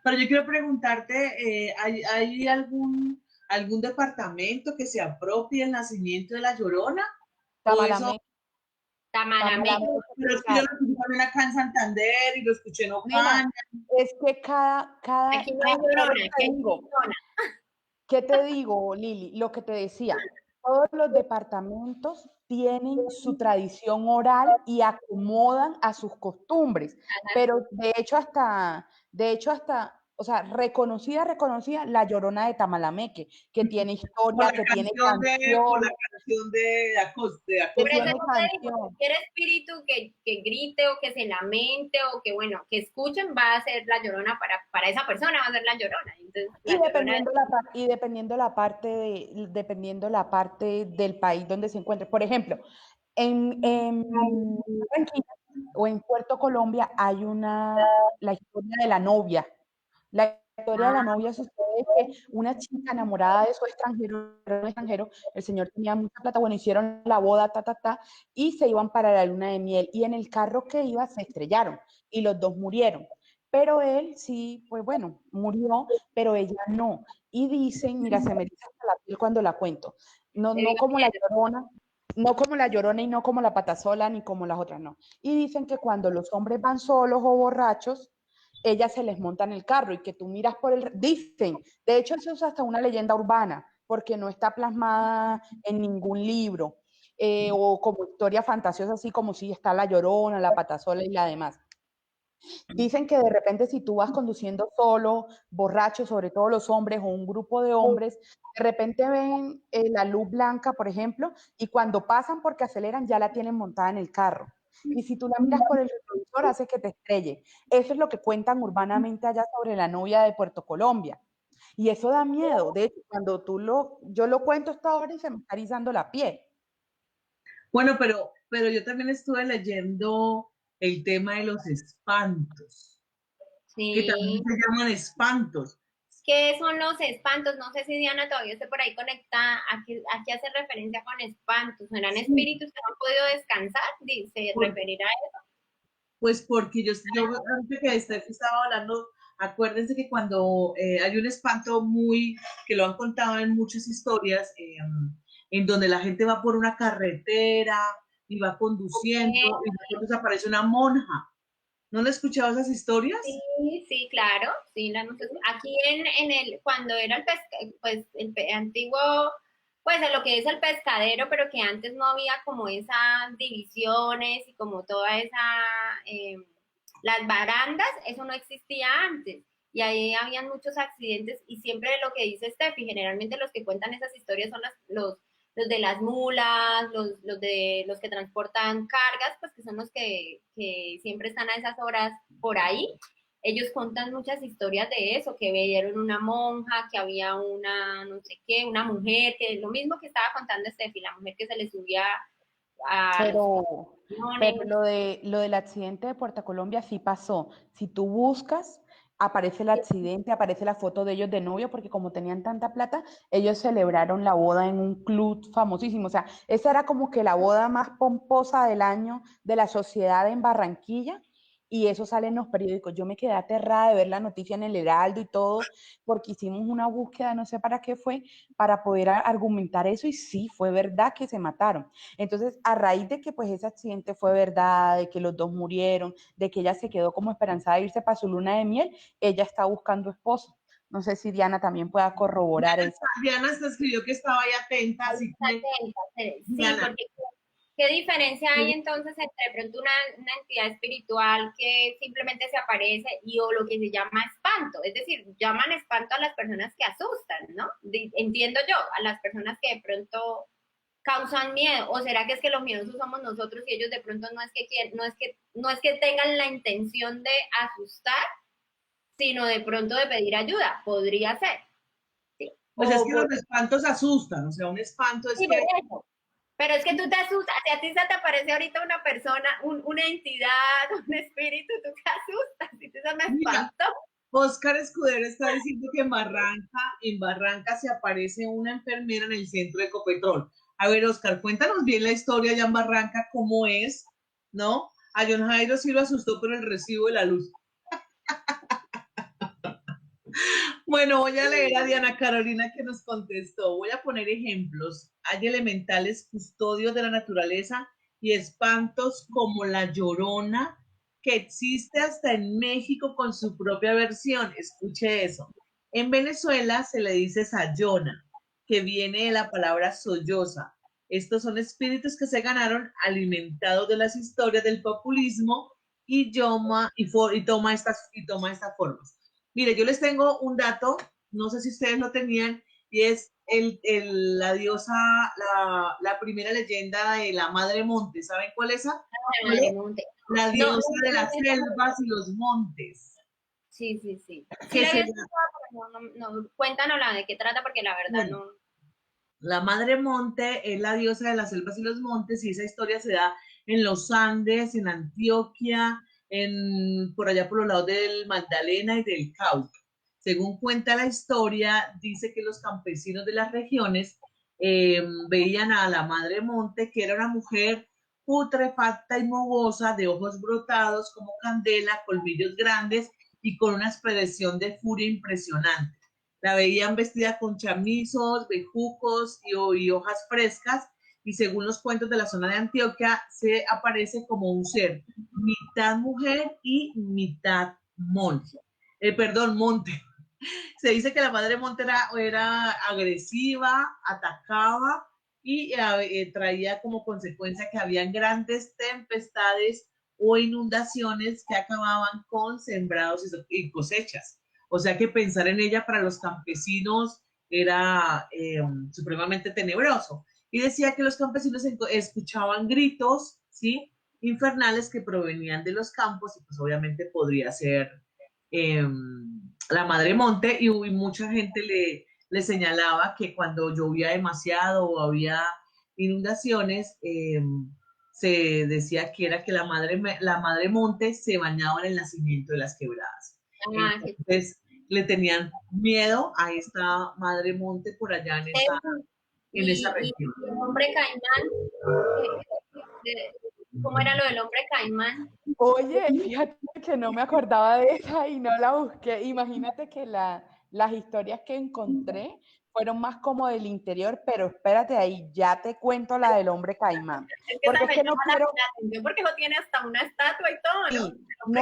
Pero yo quiero preguntarte, ¿hay algún departamento que se apropie el nacimiento de la Llorona? Tamalameque. Pero es que yo lo escuché también acá en Santander y lo escuché en Ocaña. Es que cada aquí no hay Llorona, aquí hay Llorona. ¿Qué te digo, Lili? Lo que te decía, todos los departamentos tienen su tradición oral y acomodan a sus costumbres, pero de hecho hasta, o sea, reconocida la Llorona de Tamalameque, que tiene historia, que tiene canción. Por la canción de Acosta. Por eso cualquier espíritu que grite o que se lamente o que, bueno, que escuchen va a ser la Llorona para esa persona, va a ser la Llorona. Entonces, dependiendo la parte del país donde se encuentre. Por ejemplo, en Barranquilla o en Puerto Colombia hay la historia de la novia. La historia de la novia sucede que una chica enamorada de su extranjero, el señor tenía mucha plata, bueno, hicieron la boda, y se iban para la luna de miel. Y en el carro que iba se estrellaron y los dos murieron. Pero él sí, pues bueno, murió, pero ella no. Y dicen, mira, se me eriza la piel cuando la cuento. No como la Llorona, no como la Llorona y no como la Patasola ni como las otras, no. Y dicen que cuando los hombres van solos o borrachos, ellas se les monta en el carro y que tú miras por el... Dicen, de hecho eso es hasta una leyenda urbana, porque no está plasmada en ningún libro, o como historia fantasiosa, así como si está la Llorona, la Patasola y la demás. Dicen que de repente si tú vas conduciendo solo, borracho, sobre todo los hombres o un grupo de hombres, de repente ven la luz blanca, por ejemplo, y cuando pasan porque aceleran ya la tienen montada en el carro. Y si tú la miras por el retrovisor hace que te estrelle. Eso es lo que cuentan urbanamente allá sobre la novia de Puerto Colombia. Y eso da miedo. De hecho, cuando yo lo cuento hasta ahora y se me está erizando la piel. Bueno, pero yo también estuve leyendo el tema de los espantos, que también se llaman espantos. ¿Qué son los espantos? No sé si Diana todavía esté por ahí conectada. ¿A qué hace referencia con espantos? ¿Serán Sí, espíritus que no han podido descansar? ¿Se por- referirá a eso? pues porque yo antes que estaba hablando, acuérdense que cuando hay un espanto muy, que lo han contado en muchas historias, en donde la gente va por una carretera y va conduciendo y de pronto se aparece una monja. ¿No le he escuchado esas historias? Sí, sí, claro, sí, aquí cuando era pues antiguo, pues en lo que es el pescadero, pero que antes no había como esas divisiones y como toda eh, las barandas, eso no existía antes. Y ahí habían muchos accidentes y siempre lo que dice Steffi, generalmente los que cuentan esas historias son los de las mulas, los que transportan cargas, pues que son los que siempre están a esas horas por ahí. Ellos cuentan muchas historias de eso, que vieron una monja, que había una, no sé qué, una mujer, que es lo mismo que estaba contando Steffi, la mujer que se le subía a los Pero, pero camiones. lo del accidente de Puerto Colombia sí pasó. Si tú buscas, aparece el accidente, aparece la foto de ellos de novio, porque como tenían tanta plata, ellos celebraron la boda en un club famosísimo. O sea, esa era como que la boda más pomposa del año de la sociedad en Barranquilla. Y eso sale en los periódicos. Yo me quedé aterrada de ver la noticia en el Heraldo y todo, porque hicimos una búsqueda, no sé para qué fue, para poder argumentar eso. Y sí, fue verdad que se mataron. Entonces, a raíz de que pues ese accidente fue verdad, de que los dos murieron, de que ella se quedó como esperanzada de irse para su luna de miel, ella está buscando esposo. No sé si Diana también pueda corroborar eso. Diana hasta escribió que estaba ahí atenta, así que Sí, Diana, porque ¿qué diferencia hay entonces entre de pronto una entidad espiritual que simplemente se aparece o lo que se llama espanto? Es decir, llaman espanto a las personas que asustan, ¿no? Entiendo yo, a las personas que de pronto causan miedo, o será que es que los miedosos somos nosotros y ellos de pronto no es que tengan la intención de asustar, sino de pronto de pedir ayuda, podría ser, ¿sí? pues es que Por, los espantos asustan, o sea, un espanto es sí, por que, eso. Pero es que tú te asustas, si a ti se te aparece ahorita una persona, una entidad, un espíritu, tú te asustas, y tú se me mira, espantó. Oscar Escudero está diciendo que en Barranca se aparece una enfermera en el centro de Ecopetrol. A ver, Oscar, cuéntanos bien la historia allá en Barranca, cómo es, ¿no? A John Jairo sí lo asustó por el recibo de la luz. Bueno, voy a leer a Diana Carolina que nos contestó. Voy a poner ejemplos. Hay elementales custodios de la naturaleza y espantos como la Llorona, que existe hasta en México con su propia versión. Escuche eso. En Venezuela se le dice sayona, que viene de la palabra solloza. Estos son espíritus que se ganaron alimentados de las historias del populismo y toma estas formas. Mire, yo les tengo un dato, no sé si ustedes lo tenían, y es la diosa, la primera leyenda de la Madre Monte. ¿Saben cuál es esa? ¿Cuál es? Monte. La No, no, diosa de no, las selvas y los montes. sí, sí, sí. Sí Que la se, había escuchado, pero cuéntanos la de qué trata, porque la verdad bueno, no. la Madre Monte es la diosa de las selvas y los montes, y esa historia se da en los Andes, en Antioquia, por allá por los lados del Magdalena y del Cauca. Según cuenta la historia, dice que los campesinos de las regiones veían a la Madre Monte, que era una mujer putrefacta y mogosa, de ojos brotados como candela, colmillos grandes y con una expresión de furia impresionante. La veían vestida con chamizos, bejucos y hojas frescas, y según los cuentos de la zona de Antioquia, se aparece como un ser, mitad mujer y mitad monte. Perdón, monte. Se dice que la madre monte era agresiva, atacaba y traía como consecuencia que habían grandes tempestades o inundaciones que acababan con sembrados y cosechas. O sea que pensar en ella para los campesinos era supremamente tenebroso. Y decía que los campesinos escuchaban gritos, ¿sí? Infernales que provenían de los campos y pues obviamente podría ser eh, la Madre Monte, y mucha gente le señalaba que cuando llovía demasiado o había inundaciones, se decía que era que la madre Monte se bañaba en el nacimiento de las quebradas. Ah, Entonces, le tenían miedo a esta madre monte por allá en esa Y región. el hombre caimán, ¿cómo era lo del hombre caimán? Oye, fíjate que no me acordaba de esa y no la busqué. Imagínate que las historias que encontré fueron más como del interior, pero espérate ahí, ya te cuento la del hombre caimán. Es que Porque esa es me que no llama quiero, la atención porque eso tiene hasta una estatua y todo, ¿no? sí, El hombre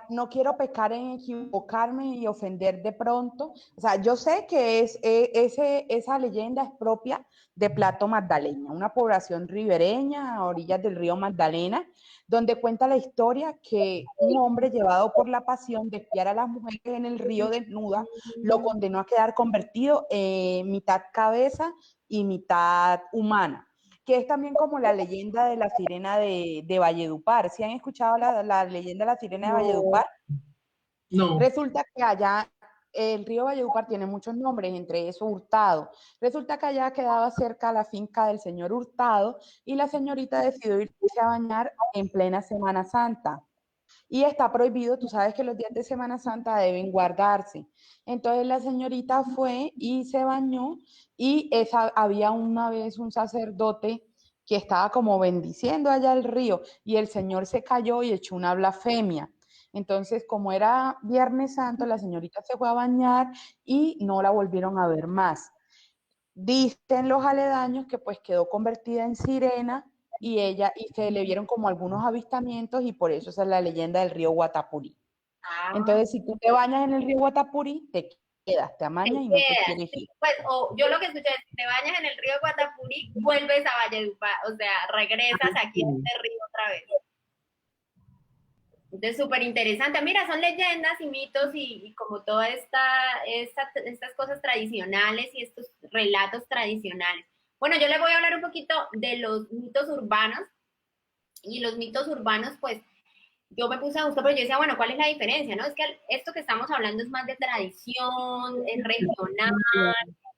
no quiero pecar en equivocarme y ofender de pronto. O sea, yo sé que esa leyenda es propia de Plato Magdalena, una población ribereña a orillas del río Magdalena, donde cuenta la historia que un hombre llevado por la pasión de espiar a las mujeres en el río desnuda, lo condenó a quedar convertido en mitad cabeza y mitad humana, que es también como la leyenda de la sirena de Valledupar. ¿Sí han escuchado la leyenda de la sirena de No, Valledupar? no. Resulta que allá el río Valledupar tiene muchos nombres, entre esos Hurtado. Resulta que allá quedaba cerca la finca del señor Hurtado y la señorita decidió irse a bañar en plena Semana Santa. Y está prohibido, tú sabes que los días de Semana Santa deben guardarse. Entonces la señorita fue y se bañó y había una vez un sacerdote que estaba como bendiciendo allá el río y el señor se cayó y echó una blasfemia. Entonces, como era Viernes Santo, la señorita se fue a bañar y no la volvieron a ver más. Dicen los aledaños que pues quedó convertida en sirena y se le vieron como algunos avistamientos y por eso esa es la leyenda del río Guatapurí. Ah, Entonces, si tú te bañas en el río Guatapurí, te quedas, te te amañas y no te quedas. quieres Sí, ir. pues, o yo lo que escuché es, si te bañas en el río Guatapurí, vuelves a Valledupar, o sea, regresas aquí a este río otra vez. Entonces, súper interesante. Mira, son leyendas y mitos y como todas estas cosas tradicionales y estos relatos tradicionales. Bueno, yo les voy a hablar un poquito de los mitos urbanos. Y los mitos urbanos, pues, yo me puse a buscar, pero yo decía, bueno, ¿cuál es la diferencia? ¿No? Es que esto que estamos hablando es más de tradición, es regional,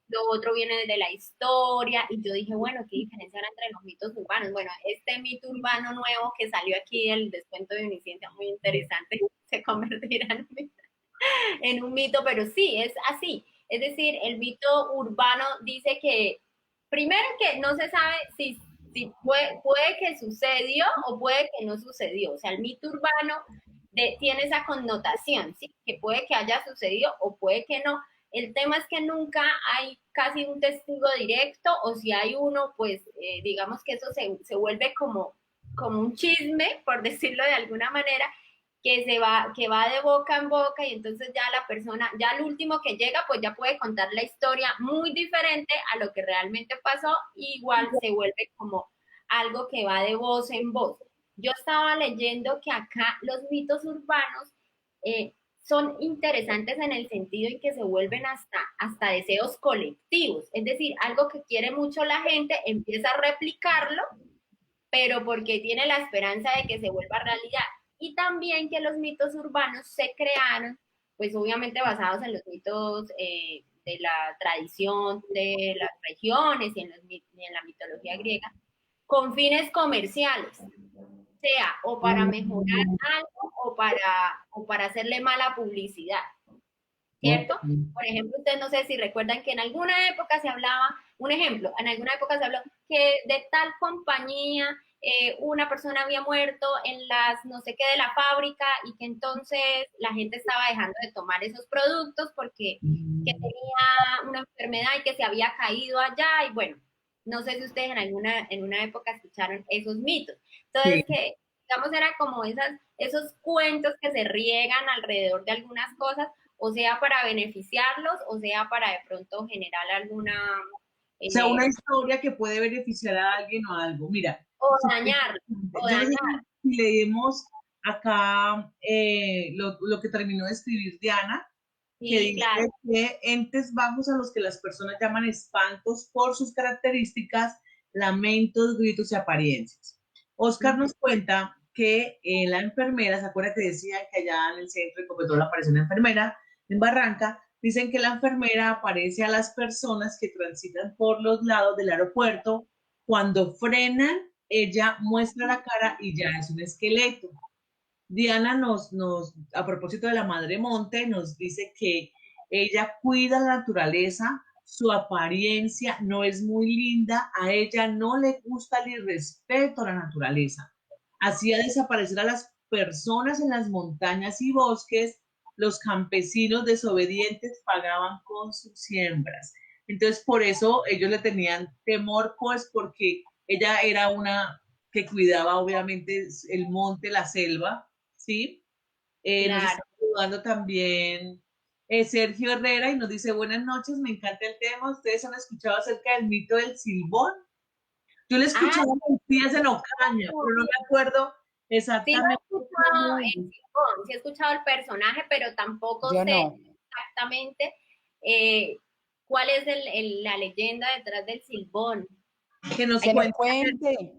lo otro viene de la historia, y yo dije, bueno, ¿qué diferencia habrá entre los mitos urbanos? Bueno, este mito urbano nuevo que salió aquí, el descuento de Uniciencia, muy interesante, se convertirá en un mito, pero sí, es así. Es decir, el mito urbano dice que, primero que no se sabe si puede que sucedió o puede que no sucedió. O sea, el mito urbano tiene esa connotación, ¿sí? Que puede que haya sucedido o puede que no. El tema es que nunca hay casi un testigo directo o si hay uno, pues digamos que eso se vuelve como un chisme, por decirlo de alguna manera, que va de boca en boca y entonces ya la persona, ya el último que llega, pues ya puede contar la historia muy diferente a lo que realmente pasó, igual se vuelve como algo que va de voz en voz. Yo estaba leyendo que acá los mitos urbanos son interesantes en el sentido en que se vuelven hasta deseos colectivos, es decir, algo que quiere mucho la gente, empieza a replicarlo pero porque tiene la esperanza de que se vuelva realidad. Y también que los mitos urbanos se crearon, pues obviamente basados en los mitos de la tradición de las regiones y en la mitología griega, con fines comerciales, sea o para mejorar algo o para hacerle mala publicidad. ¿Cierto? Por ejemplo, ustedes no sé si recuerdan que en alguna época se hablaba, un ejemplo, en alguna época se habló que de tal compañía una persona había muerto en las no sé qué de la fábrica y que entonces la gente estaba dejando de tomar esos productos porque que tenía una enfermedad y que se había caído allá y bueno, no sé si ustedes en una época escucharon esos mitos. Sí. Entonces, que digamos era como esos cuentos que se riegan alrededor de algunas cosas o sea para beneficiarlos, o sea para de pronto generar alguna... O sea, una Eh, historia que puede beneficiar a alguien o algo. Mira, o dañar, o yo no sé dañar. si leemos acá lo que terminó de escribir Diana, que Sí, dice claro. que entes bajos a los que las personas llaman espantos por sus características, lamentos, gritos y apariencias. Oscar nos cuenta que la enfermera, ¿se acuerda que decía que allá en el centro de Copetrol apareció una enfermera en Barranca? Dicen que la enfermera aparece a las personas que transitan por los lados del aeropuerto. Cuando frenan, ella muestra la cara y ya es un esqueleto. Diana a propósito de la Madre Monte, nos dice que ella cuida la naturaleza, su apariencia no es muy linda, a ella no le gusta el irrespeto a la naturaleza. Hacía desaparecer a las personas en las montañas y bosques, los campesinos desobedientes pagaban con sus siembras. Entonces, por eso ellos le tenían temor, pues, porque ella era una que cuidaba obviamente el monte, la selva, ¿sí? Nos Claro. está saludando también Sergio Herrera y nos dice, buenas noches, me encanta el tema. ¿Ustedes han escuchado acerca del mito del Silbón? Yo lo he Ah, escuchado en días en Ocaña, pero no me acuerdo sí lo he exactamente escuchado cómo en es. Silbón, sí he escuchado el personaje, pero tampoco Yo sé no. exactamente eh, cuál es la leyenda detrás del Silbón. Que nos Que nos cuente, cuente,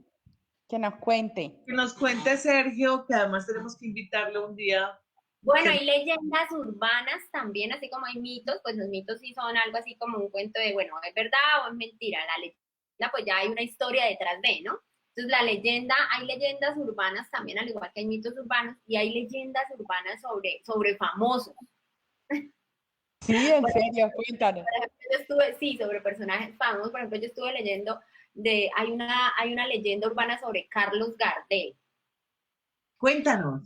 que nos cuente. que nos cuente Sergio, que además tenemos que invitarlo un día. Bueno, Que, hay leyendas urbanas también, así como hay mitos, pues los mitos sí son algo así como un cuento de, bueno, ¿es verdad o es mentira? La leyenda, pues ya hay una historia detrás de, ¿no? Entonces la leyenda, hay leyendas urbanas también, al igual que hay mitos urbanos, y hay leyendas urbanas sobre famosos. Sí, en Por serio, cuéntanos. ejemplo, yo estuve, sí, sobre personajes famosos, por ejemplo, yo estuve leyendo hay una leyenda urbana sobre Carlos Gardel. cuéntanos.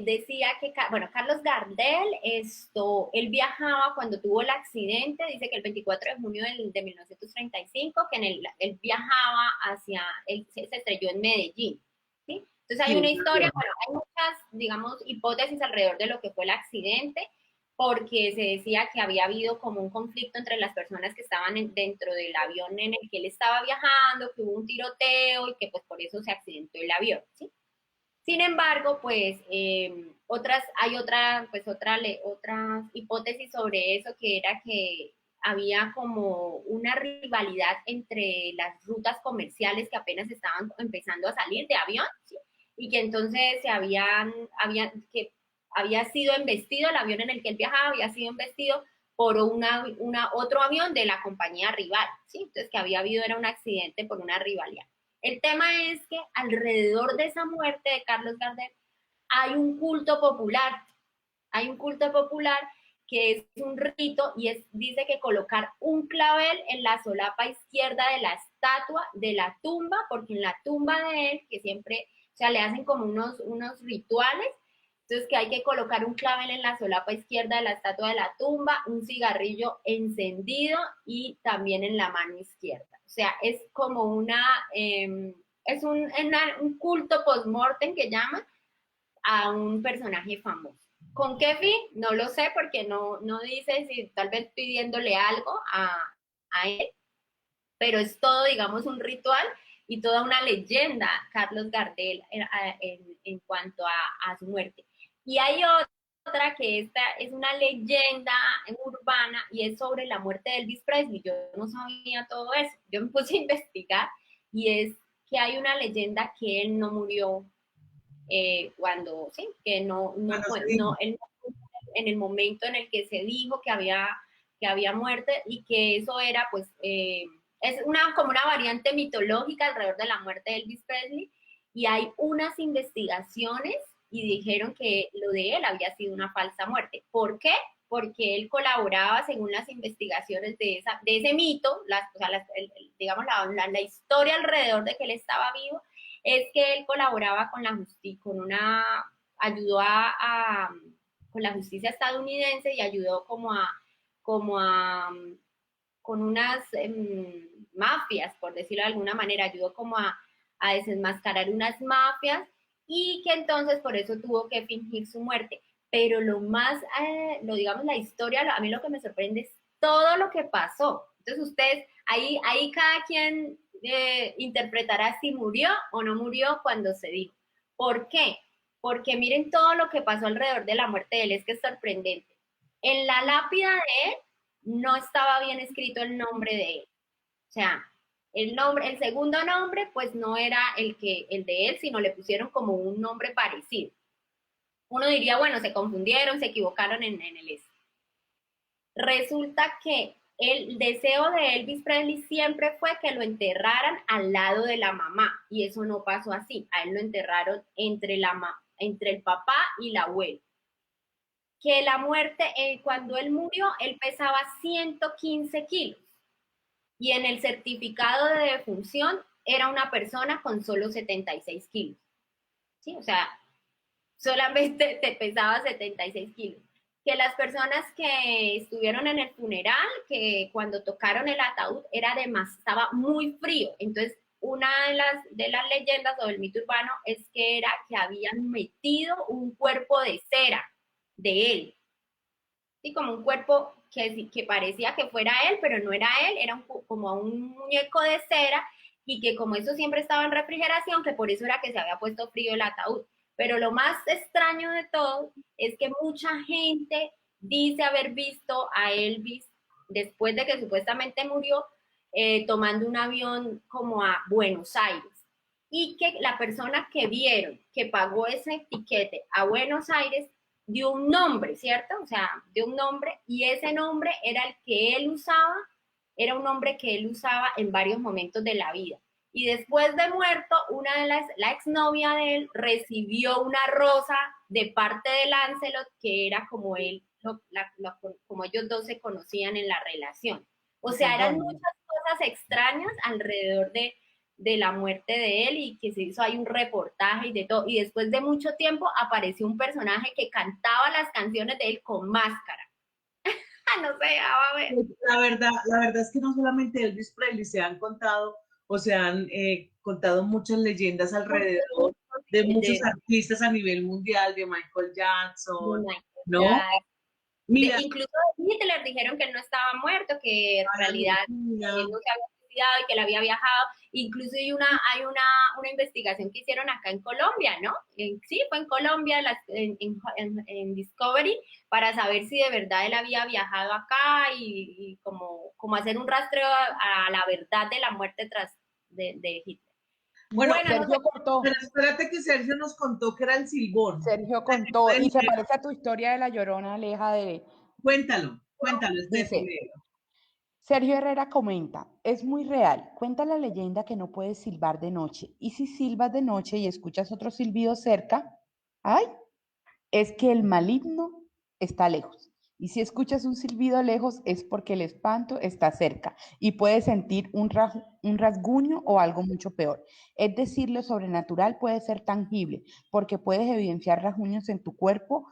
Decía que, bueno, Carlos Gardel, él viajaba cuando tuvo el accidente, dice que el 24 de junio de 1935, que él viajaba él se estrelló en Medellín, ¿sí? Entonces hay Sí, una historia, bueno, hay muchas, digamos, hipótesis alrededor de lo que fue el accidente, porque se decía que había habido como un conflicto entre las personas que estaban dentro del avión en el que él estaba viajando, que hubo un tiroteo y que pues por eso se accidentó el avión, ¿sí? Sin embargo, pues otras hipótesis sobre eso, que era que había como una rivalidad entre las rutas comerciales que apenas estaban empezando a salir de avión, ¿sí? Y que entonces que había sido embestido, el avión en el que él viajaba había sido embestido por otro avión de la compañía rival, ¿sí? Entonces que había habido era un accidente por una rivalidad. El tema es que alrededor de esa muerte de Carlos Gardel hay un culto popular, hay un culto popular que es un rito y dice que colocar un clavel en la solapa izquierda de la estatua de la tumba, porque en la tumba de él, que siempre, o sea, le hacen como unos rituales, entonces que hay que colocar un clavel en la solapa izquierda de la estatua de la tumba, un cigarrillo encendido y también en la mano izquierda. O sea, es como es un culto post-mortem que llaman a un personaje famoso. ¿Con qué fin? No lo sé porque no dice si tal vez pidiéndole algo a él, pero es todo, digamos, un ritual y toda una leyenda, Carlos Gardel, en cuanto a su muerte. Y hay otra que esta es una leyenda urbana y es sobre la muerte de Elvis Presley. Yo no sabía todo eso. Yo me puse a investigar y es que hay una leyenda que él no murió cuando, sí, que Bueno, no, él en el momento en el que se dijo que había muerte y que eso era, pues, es como una variante mitológica alrededor de la muerte de Elvis Presley y hay unas investigaciones y dijeron que lo de él había sido una falsa muerte. ¿Por qué? Porque él colaboraba según las investigaciones de ese mito, digamos, la historia alrededor de que él estaba vivo, es que él colaboraba con la justicia, ayudó con la justicia estadounidense y ayudó como a con unas mafias, por decirlo de alguna manera, ayudó como a desenmascarar unas mafias y que entonces por eso tuvo que fingir su muerte. Pero digamos, la historia, a mí lo que me sorprende es todo lo que pasó. Entonces ustedes, ahí cada quien interpretará si murió o no murió cuando se dijo. ¿Por qué? Porque miren todo lo que pasó alrededor de la muerte de él, es que es sorprendente. En la lápida de él no estaba bien escrito el nombre de él. O sea, el segundo nombre, pues no era el de él, sino le pusieron como un nombre parecido. Uno diría, bueno, se confundieron, se equivocaron en el S. Resulta que el deseo de Elvis Presley siempre fue que lo enterraran al lado de la mamá, y eso no pasó así. A él lo enterraron entre el papá y la abuela. Que la muerte, cuando él murió, él pesaba 115 kilos y en el certificado de defunción era una persona con solo 76 kilos. ¿Sí? O sea, solamente te pesaba 76 kilos. Que las personas que estuvieron en el funeral, que cuando tocaron el ataúd estaba muy frío. Entonces, una de las leyendas o del mito urbano es que era que habían metido un cuerpo de cera de él. Sí, como un cuerpo que parecía que fuera él, pero no era él, era como un muñeco de cera y que como eso siempre estaba en refrigeración, que por eso era que se había puesto frío el ataúd. Pero lo más extraño de todo es que mucha gente dice haber visto a Elvis después de que supuestamente murió, tomando un avión como a Buenos Aires. Y que la persona que vieron, que pagó ese tiquete a Buenos Aires, dio un nombre, ¿cierto? O sea, dio un nombre y ese nombre era el que él usaba, era un nombre que él usaba en varios momentos de la vida. Y después de muerto, la exnovia de él recibió una rosa de parte de Lancelot, que era como él, como ellos dos se conocían en la relación. O sea, eran muchas cosas extrañas alrededor de la muerte de él y que se hizo ahí un reportaje y de todo. Y después de mucho tiempo apareció un personaje que cantaba las canciones de él con máscara. No se dejaba ver. La verdad es que no solamente Elvis Presley, se han contado o se han contado muchas leyendas alrededor de muchos artistas a nivel mundial, de Michael Jackson, ¿no? Mira, incluso de Hitler dijeron que él no estaba muerto, que en realidad él no se había suicidado y que él había viajado. Incluso hay una investigación que hicieron acá en Colombia, ¿no? Sí, fue en Colombia, en Discovery, para saber si de verdad él había viajado acá y como hacer un rastreo a la verdad de la muerte de Hitler. Bueno, Sergio contó. Pero espérate que Sergio nos contó que era el Silbón. Sergio contó, y se parece a tu historia de la Llorona, Aleja de... Cuéntalo, dice, Sergio Herrera comenta, es muy real, cuenta la leyenda que no puedes silbar de noche, y si silbas de noche y escuchas otro silbido cerca, ¡ay! Es que el maligno está lejos. Y si escuchas un silbido lejos es porque el espanto está cerca y puedes sentir un rasguño o algo mucho peor. Es decir, lo sobrenatural puede ser tangible porque puedes evidenciar rasguños en tu cuerpo.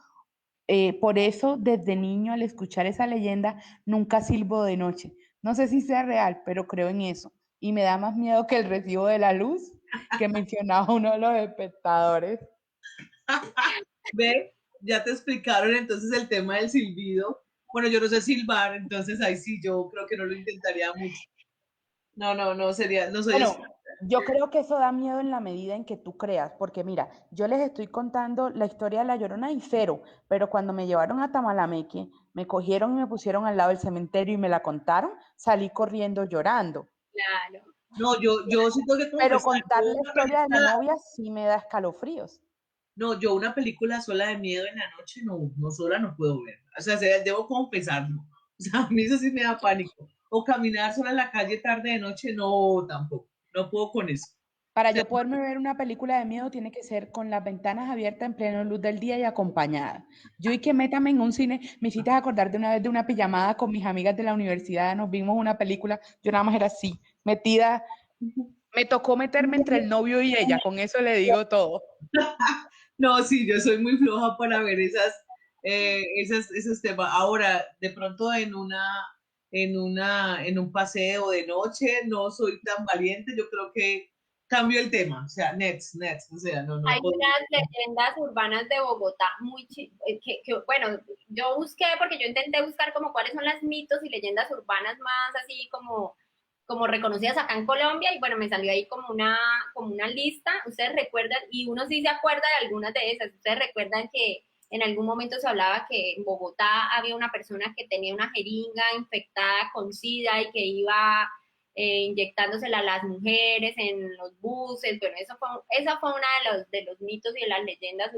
Por eso, desde niño, al escuchar esa leyenda, nunca silbo de noche. No sé si sea real, pero creo en eso. Y me da más miedo que el recibo de la luz que mencionaba uno de los espectadores. Ve, ya te explicaron entonces el tema del silbido. Bueno, yo no sé silbar, entonces ahí sí yo creo que no lo intentaría mucho. No sería, no soy bueno, yo creo que eso da miedo en la medida en que tú creas, porque mira, yo les estoy contando la historia de La Llorona y cero, pero cuando me llevaron a Tamalameque, me cogieron y me pusieron al lado del cementerio y me la contaron, salí corriendo llorando. Claro. No, yo sí tengo que confesar. Pero contar la historia de la novia sí me da escalofríos. No, yo una película sola de miedo en la noche, no sola no puedo ver. O sea, debo confesarlo. O sea, a mí eso sí me da pánico. O caminar sola en la calle tarde de noche, no, tampoco. No puedo con eso. Para yo poderme ver una película de miedo tiene que ser con las ventanas abiertas en plena luz del día y acompañada. Yo y que métame en un cine, me hiciste acordar de una vez de una pijamada con mis amigas de la universidad, nos vimos una película, yo nada más era así, metida, me tocó meterme entre el novio y ella, con eso le digo todo. No, sí, yo soy muy floja para ver esos temas. Ahora, de pronto en un paseo de noche, no soy tan valiente, yo creo que cambio el tema, o sea, next, o sea, no. Hay unas leyendas urbanas de Bogotá bueno, yo busqué, porque yo intenté buscar como cuáles son las mitos y leyendas urbanas más así como reconocidas acá en Colombia, y bueno, me salió ahí como una lista. Ustedes recuerdan, y uno sí se acuerda de algunas de esas, ustedes recuerdan que en algún momento se hablaba que en Bogotá había una persona que tenía una jeringa infectada con SIDA y que iba inyectándosela a las mujeres en los buses. Bueno, esa fue una de los mitos y de las leyendas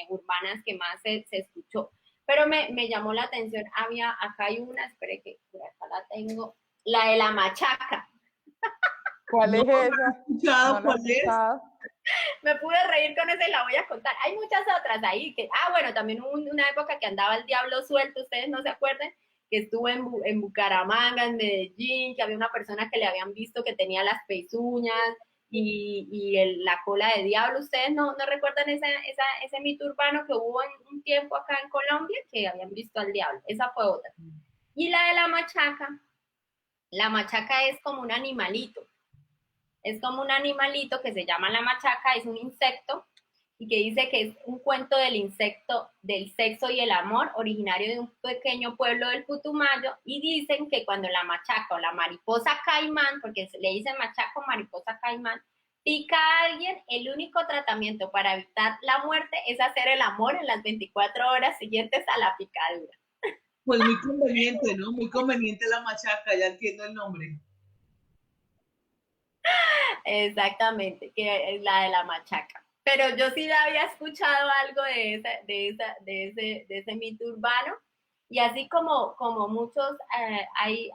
urbanas que más se escuchó. Pero me llamó la atención, acá hay una, espere que por acá la tengo, la de la machaca. ¿Cuál es esa? ¿Cuál es? me pude reír con esa y la voy a contar. Hay muchas otras ahí que, bueno, también hubo una época que andaba el diablo suelto, ustedes no se acuerdan, que estuvo en Bucaramanga, en Medellín, que había una persona que le habían visto que tenía las pezuñas la cola de diablo. ¿Ustedes no recuerdan ese mito urbano que hubo en un tiempo acá en Colombia, que habían visto al diablo? Esa fue otra. Y la de la machaca es como un animalito. Es como un animalito que se llama la machaca, es un insecto, y que dice que es un cuento del insecto, del sexo y el amor, originario de un pequeño pueblo del Putumayo, y dicen que cuando la machaca o la mariposa caimán, porque le dicen machaca o mariposa caimán, pica a alguien, el único tratamiento para evitar la muerte es hacer el amor en las 24 horas siguientes a la picadura. Pues muy conveniente, ¿no? Muy conveniente la machaca, ya entiendo el nombre. Exactamente, que es la de la machaca. Pero yo sí había escuchado algo de ese mito urbano, y así como muchos, hay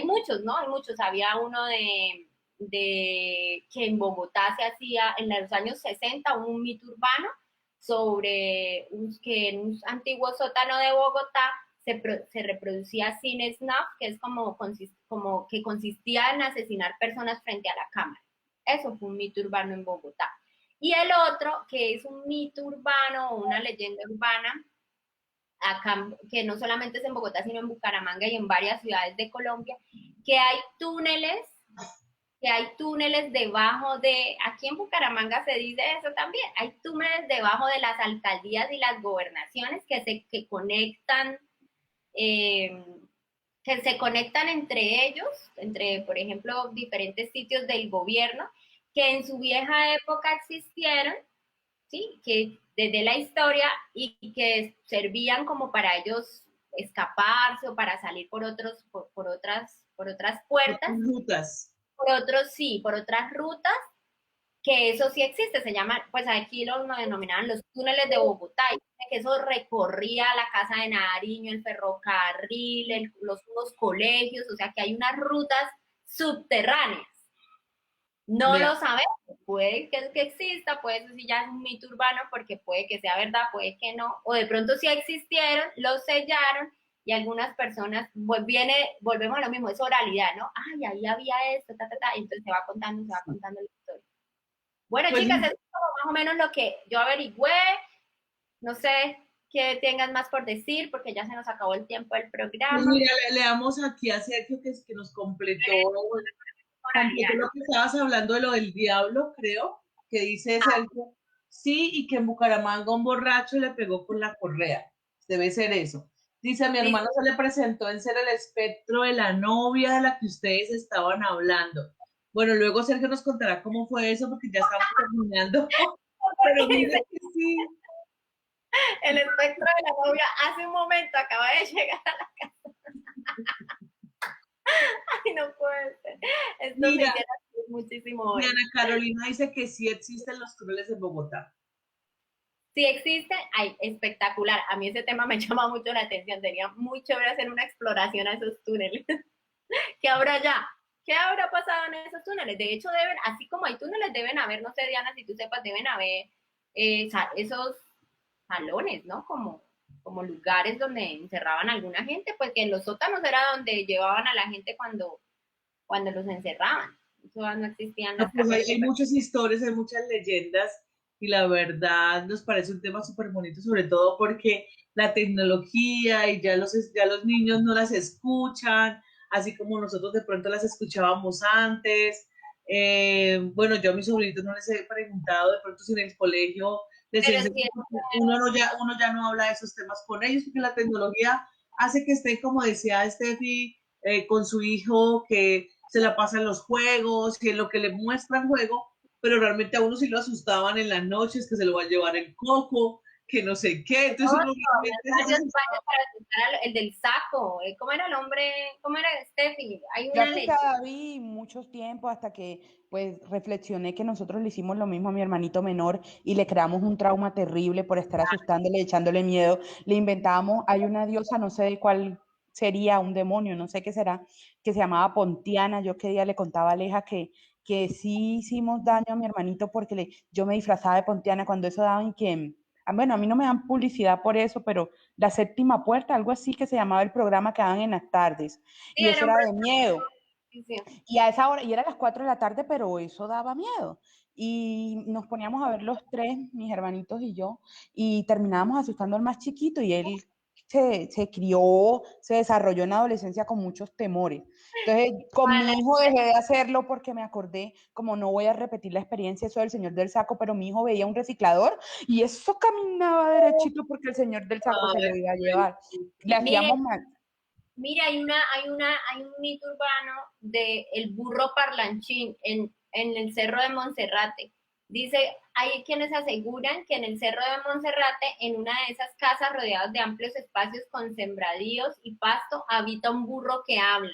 muchos, ¿no? Hay muchos. Había uno de que en Bogotá se hacía en los años 60 un mito urbano sobre que en un antiguo sótano de Bogotá se reproducía cine snuff, que es como que consistía en asesinar personas frente a la cámara. Eso fue un mito urbano en Bogotá. Y el otro, que es un mito urbano o una leyenda urbana, acá, que no solamente es en Bogotá, sino en Bucaramanga y en varias ciudades de Colombia, que hay túneles debajo de, aquí en Bucaramanga se dice eso también, hay túneles debajo de las alcaldías y las gobernaciones que conectan, entre ellos, entre, por ejemplo, diferentes sitios del gobierno, que en su vieja época existieron, ¿sí? Que desde la historia, y que servían como para ellos escaparse o para salir por otras puertas. Rutas. Por otras rutas, que eso sí existe, se llama, pues aquí lo denominaban los túneles de Bogotá, y que eso recorría la Casa de Nariño, el ferrocarril, unos colegios, o sea que hay unas rutas subterráneas. No lo sabemos, puede que exista, puede ser si ya es un mito urbano, porque puede que sea verdad, puede que no, o de pronto sí existieron, los sellaron, y algunas personas, volvemos a lo mismo, es oralidad, ¿no? Ay, ahí había esto, y entonces se va contando la historia. Bueno, pues, chicas, eso es como más o menos lo que yo averigüé. No sé qué tengan más por decir, porque ya se nos acabó el tiempo del programa. Pues mira, le damos aquí a Sergio que nos completó lo que estabas hablando de lo del diablo, creo, que dice Sergio. Sí, y que en Bucaramanga un borracho le pegó con la correa. Debe ser eso. Dice, a mi hermano se le presentó en ser el espectro de la novia de la que ustedes estaban hablando. Bueno, luego Sergio nos contará cómo fue eso, porque ya estamos terminando. Pero mira que sí. El espectro de la novia hace un momento acaba de llegar a la casa. Ay, no puede ser. Esto mira, me muchísimo hoy. Diana Carolina dice que sí existen los túneles en Bogotá. Sí existen, ay, espectacular. A mí ese tema me llama mucho la atención. Sería muy chévere hacer una exploración a esos túneles. ¿Qué habrá ya? ¿Qué habrá pasado en esos túneles? De hecho, así como hay túneles, deben haber, no sé, Diana, si tú sepas, deben haber esos salones, ¿no? Como lugares donde encerraban a alguna gente, pues que en los sótanos era donde llevaban a la gente cuando los encerraban. Eso no existían las pues hay muchas historias, hay muchas leyendas, y la verdad nos parece un tema súper bonito, sobre todo porque la tecnología y ya los niños no las escuchan, así como nosotros de pronto las escuchábamos antes. Bueno, yo a mis sobrinos no les he preguntado de pronto si en el colegio uno ya no habla de esos temas con ellos, porque la tecnología hace que esté, como decía Steffi, con su hijo, que se la pasan los juegos, que lo que le muestran juego, pero realmente a uno sí lo asustaban en las noches, que se lo va a llevar el coco, que no sé qué. Entonces uno para el del saco. ¿Cómo era el hombre? ¿Cómo era Steffi? Hay una yo estaba ahí muchos tiempos hasta que pues reflexioné que nosotros le hicimos lo mismo a mi hermanito menor y le creamos un trauma terrible por estar asustándole, echándole miedo. Le inventábamos, hay una diosa, no sé de cuál sería, un demonio, no sé qué será, que se llamaba Pontiana. Yo qué día le contaba a Aleja que que sí hicimos daño a mi hermanito porque yo me disfrazaba de pontiana cuando eso daban y que, bueno, a mí no me dan publicidad por eso, pero La Séptima Puerta, algo así que se llamaba el programa que daban en las tardes, Sí, y eso era un era de miedo. sí, sí. Y a esa hora, y era a las 4 de la tarde, pero eso daba miedo. Y nos poníamos a ver los tres, mis hermanitos y yo, y terminábamos asustando al más chiquito, y él se crió, se desarrolló en la adolescencia con muchos temores. Entonces, con mi hijo dejé de hacerlo porque me acordé, como no voy a repetir la experiencia, eso del señor del saco, pero mi hijo veía un reciclador y eso caminaba derechito porque el señor del saco se lo iba a llevar. Le Mire, hacíamos mal. mira, hay un mito urbano de el burro parlanchín en el Cerro de Monserrate. Dice, hay quienes aseguran que en el Cerro de Monserrate, en una de esas casas rodeadas de amplios espacios con sembradíos y pasto, habita un burro que habla.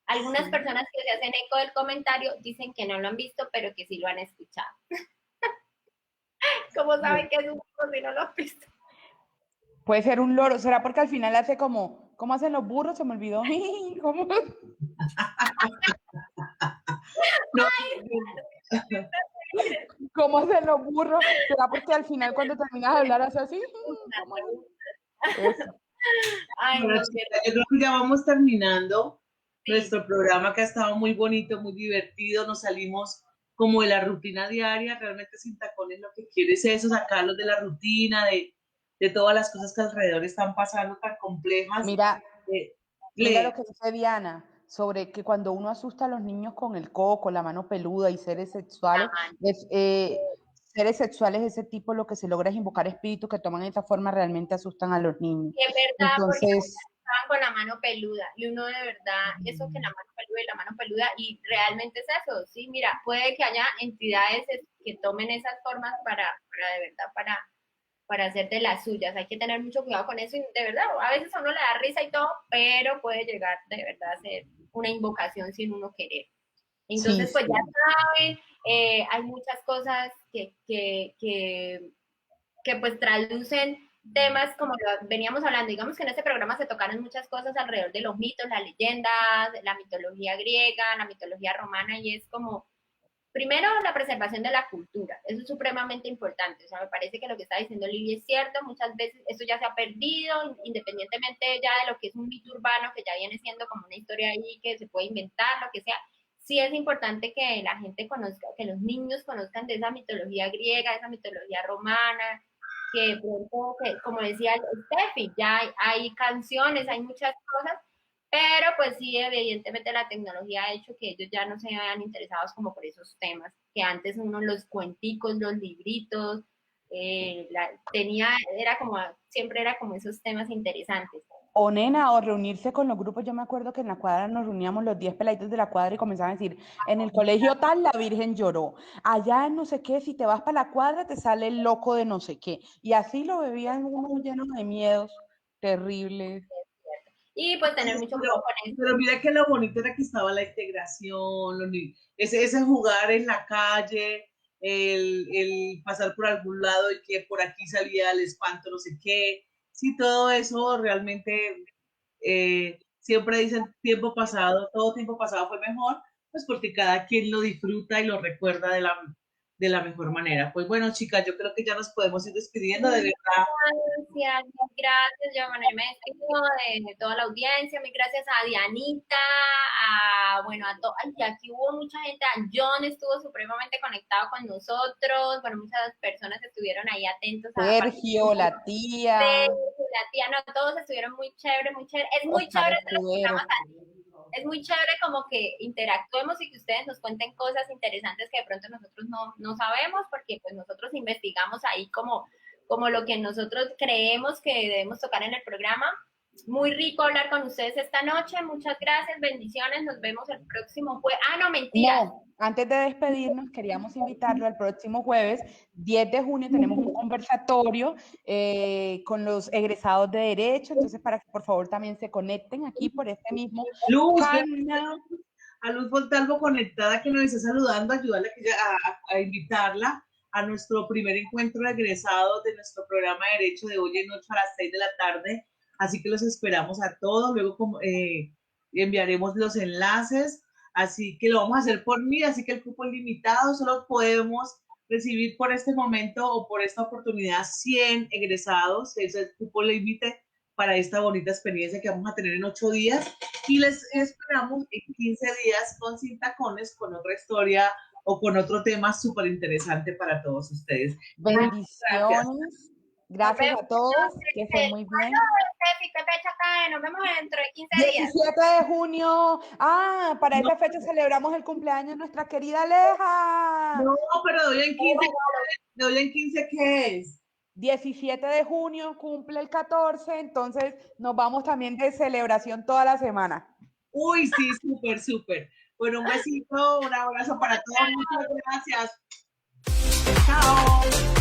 Algunas personas que se hacen eco del comentario dicen que no lo han visto, pero que sí lo han escuchado. ¿Cómo saben que es un burro si no lo han visto? Puede ser un loro, ¿será porque al final hace como, ¿cómo hacen los burros? Se me olvidó. ¿Cómo? No, ¿Cómo hacen los burros? ¿Será porque al final cuando terminas de hablar hace así? ¿Cómo? Eso. Ay, bueno, no, chicas, yo creo que ya vamos terminando sí. nuestro programa que ha estado muy bonito, muy divertido. Nos salimos como de la rutina diaria, realmente sin tacones lo que quiere es eso, sacarlos de la rutina, de todas las cosas que alrededor están pasando tan complejas. Mira, Eh, mira lo le, que dice Diana sobre que cuando uno asusta a los niños con el coco, la mano peluda y seres sexuales de ese tipo, lo que se logra es invocar espíritus que toman esa forma, realmente asustan a los niños. Es verdad, porque Entonces, estaban con la mano peluda y uno de verdad, eso que la mano peluda y la mano peluda, y realmente es eso, sí, mira, puede que haya entidades que tomen esas formas de verdad, para hacer de las suyas, hay que tener mucho cuidado con eso y de verdad, a veces a uno le da risa y todo, pero puede llegar de verdad a ser una invocación sin uno querer. sí, Entonces, pues sí. ya saben, hay muchas cosas que pues traducen temas como lo veníamos hablando. Digamos que en este programa se tocaron muchas cosas alrededor de los mitos, las leyendas, la mitología griega, la mitología romana, y es como, primero, la preservación de la cultura. Eso es supremamente importante. O sea, me parece que lo que está diciendo Lili es cierto. Muchas veces esto ya se ha perdido, independientemente ya de lo que es un mito urbano, que ya viene siendo como una historia ahí que se puede inventar, lo que sea. Sí es importante que la gente conozca, que los niños conozcan de esa mitología griega, de esa mitología romana, que pronto, que, como decía Steffi, ya hay canciones, hay muchas cosas, pero pues sí, evidentemente la tecnología ha hecho que ellos ya no se vean interesados como por esos temas, que antes uno los cuenticos, los libritos, siempre era como esos temas interesantes. O nena, o reunirse con los grupos. Yo me acuerdo que en la cuadra nos reuníamos los 10 peladitos de la cuadra y comenzaban a decir, en el colegio tal la Virgen lloró, allá en no sé qué, si te vas para la cuadra te sale el loco de no sé qué. Y así lo bebían uno lleno de miedos terribles. Y pues tener mucho cuidado con eso. pero mira que lo bonito era que estaba la integración, ese jugar en la calle, el pasar por algún lado y que por aquí salía el espanto, no sé qué. Sí, todo eso realmente siempre dicen todo tiempo pasado fue mejor, pues porque cada quien lo disfruta y lo recuerda de la mejor manera. Pues bueno, chicas, yo creo que ya nos podemos ir despidiendo, de verdad. Gracias, mil gracias. Yo me despido de toda la audiencia. Mil gracias a Dianita, ay, aquí hubo mucha gente. A John estuvo supremamente conectado con nosotros. Bueno, muchas personas estuvieron ahí atentos a Sergio, la tía, la tía, no, todos estuvieron muy chévere, muy chévere. Es muy Oscar chévere hacer los Escudero. programas así. Es muy chévere como que interactuemos y que ustedes nos cuenten cosas interesantes que de pronto nosotros no sabemos, porque pues nosotros investigamos ahí como lo que nosotros creemos que debemos tocar en el programa. Muy rico hablar con ustedes esta noche. Muchas gracias, bendiciones. Nos vemos el próximo jueves. Ah, no, mentiras. No, antes de despedirnos, queríamos invitarlo al próximo jueves, 10 de junio, tenemos un conversatorio con los egresados de Derecho, entonces para que por favor también se conecten aquí por este mismo Luz, canal. a Luz Montalvo conectada que nos está saludando, ayudarle a invitarla a nuestro primer encuentro de egresados de nuestro programa de Derecho de hoy en noche a las 6 de la tarde. Así que los esperamos a todos. Luego enviaremos los enlaces. así que lo vamos a hacer por mí, así que el cupo es limitado, solo podemos recibir por este momento o por esta oportunidad 100 egresados, ese es el cupo límite para esta bonita experiencia que vamos a tener en 8 días y les esperamos en 15 días con Sin Tacones, con otra historia o con otro tema súper interesante para todos ustedes. Bendiciones. Gracias a todos, que estén muy bien. Steffi, ¿qué fecha cae? Nos vemos dentro de 15 días. 17 de junio. Ah, para esa fecha celebramos el cumpleaños de nuestra querida Aleja. No, pero doy en 15. ¿Doy en 15 qué es? 17 de junio, cumple el 14, entonces nos vamos también de celebración toda la semana. Uy, sí, súper, súper. Bueno, un besito, un abrazo para todos. Muchas gracias. Chao.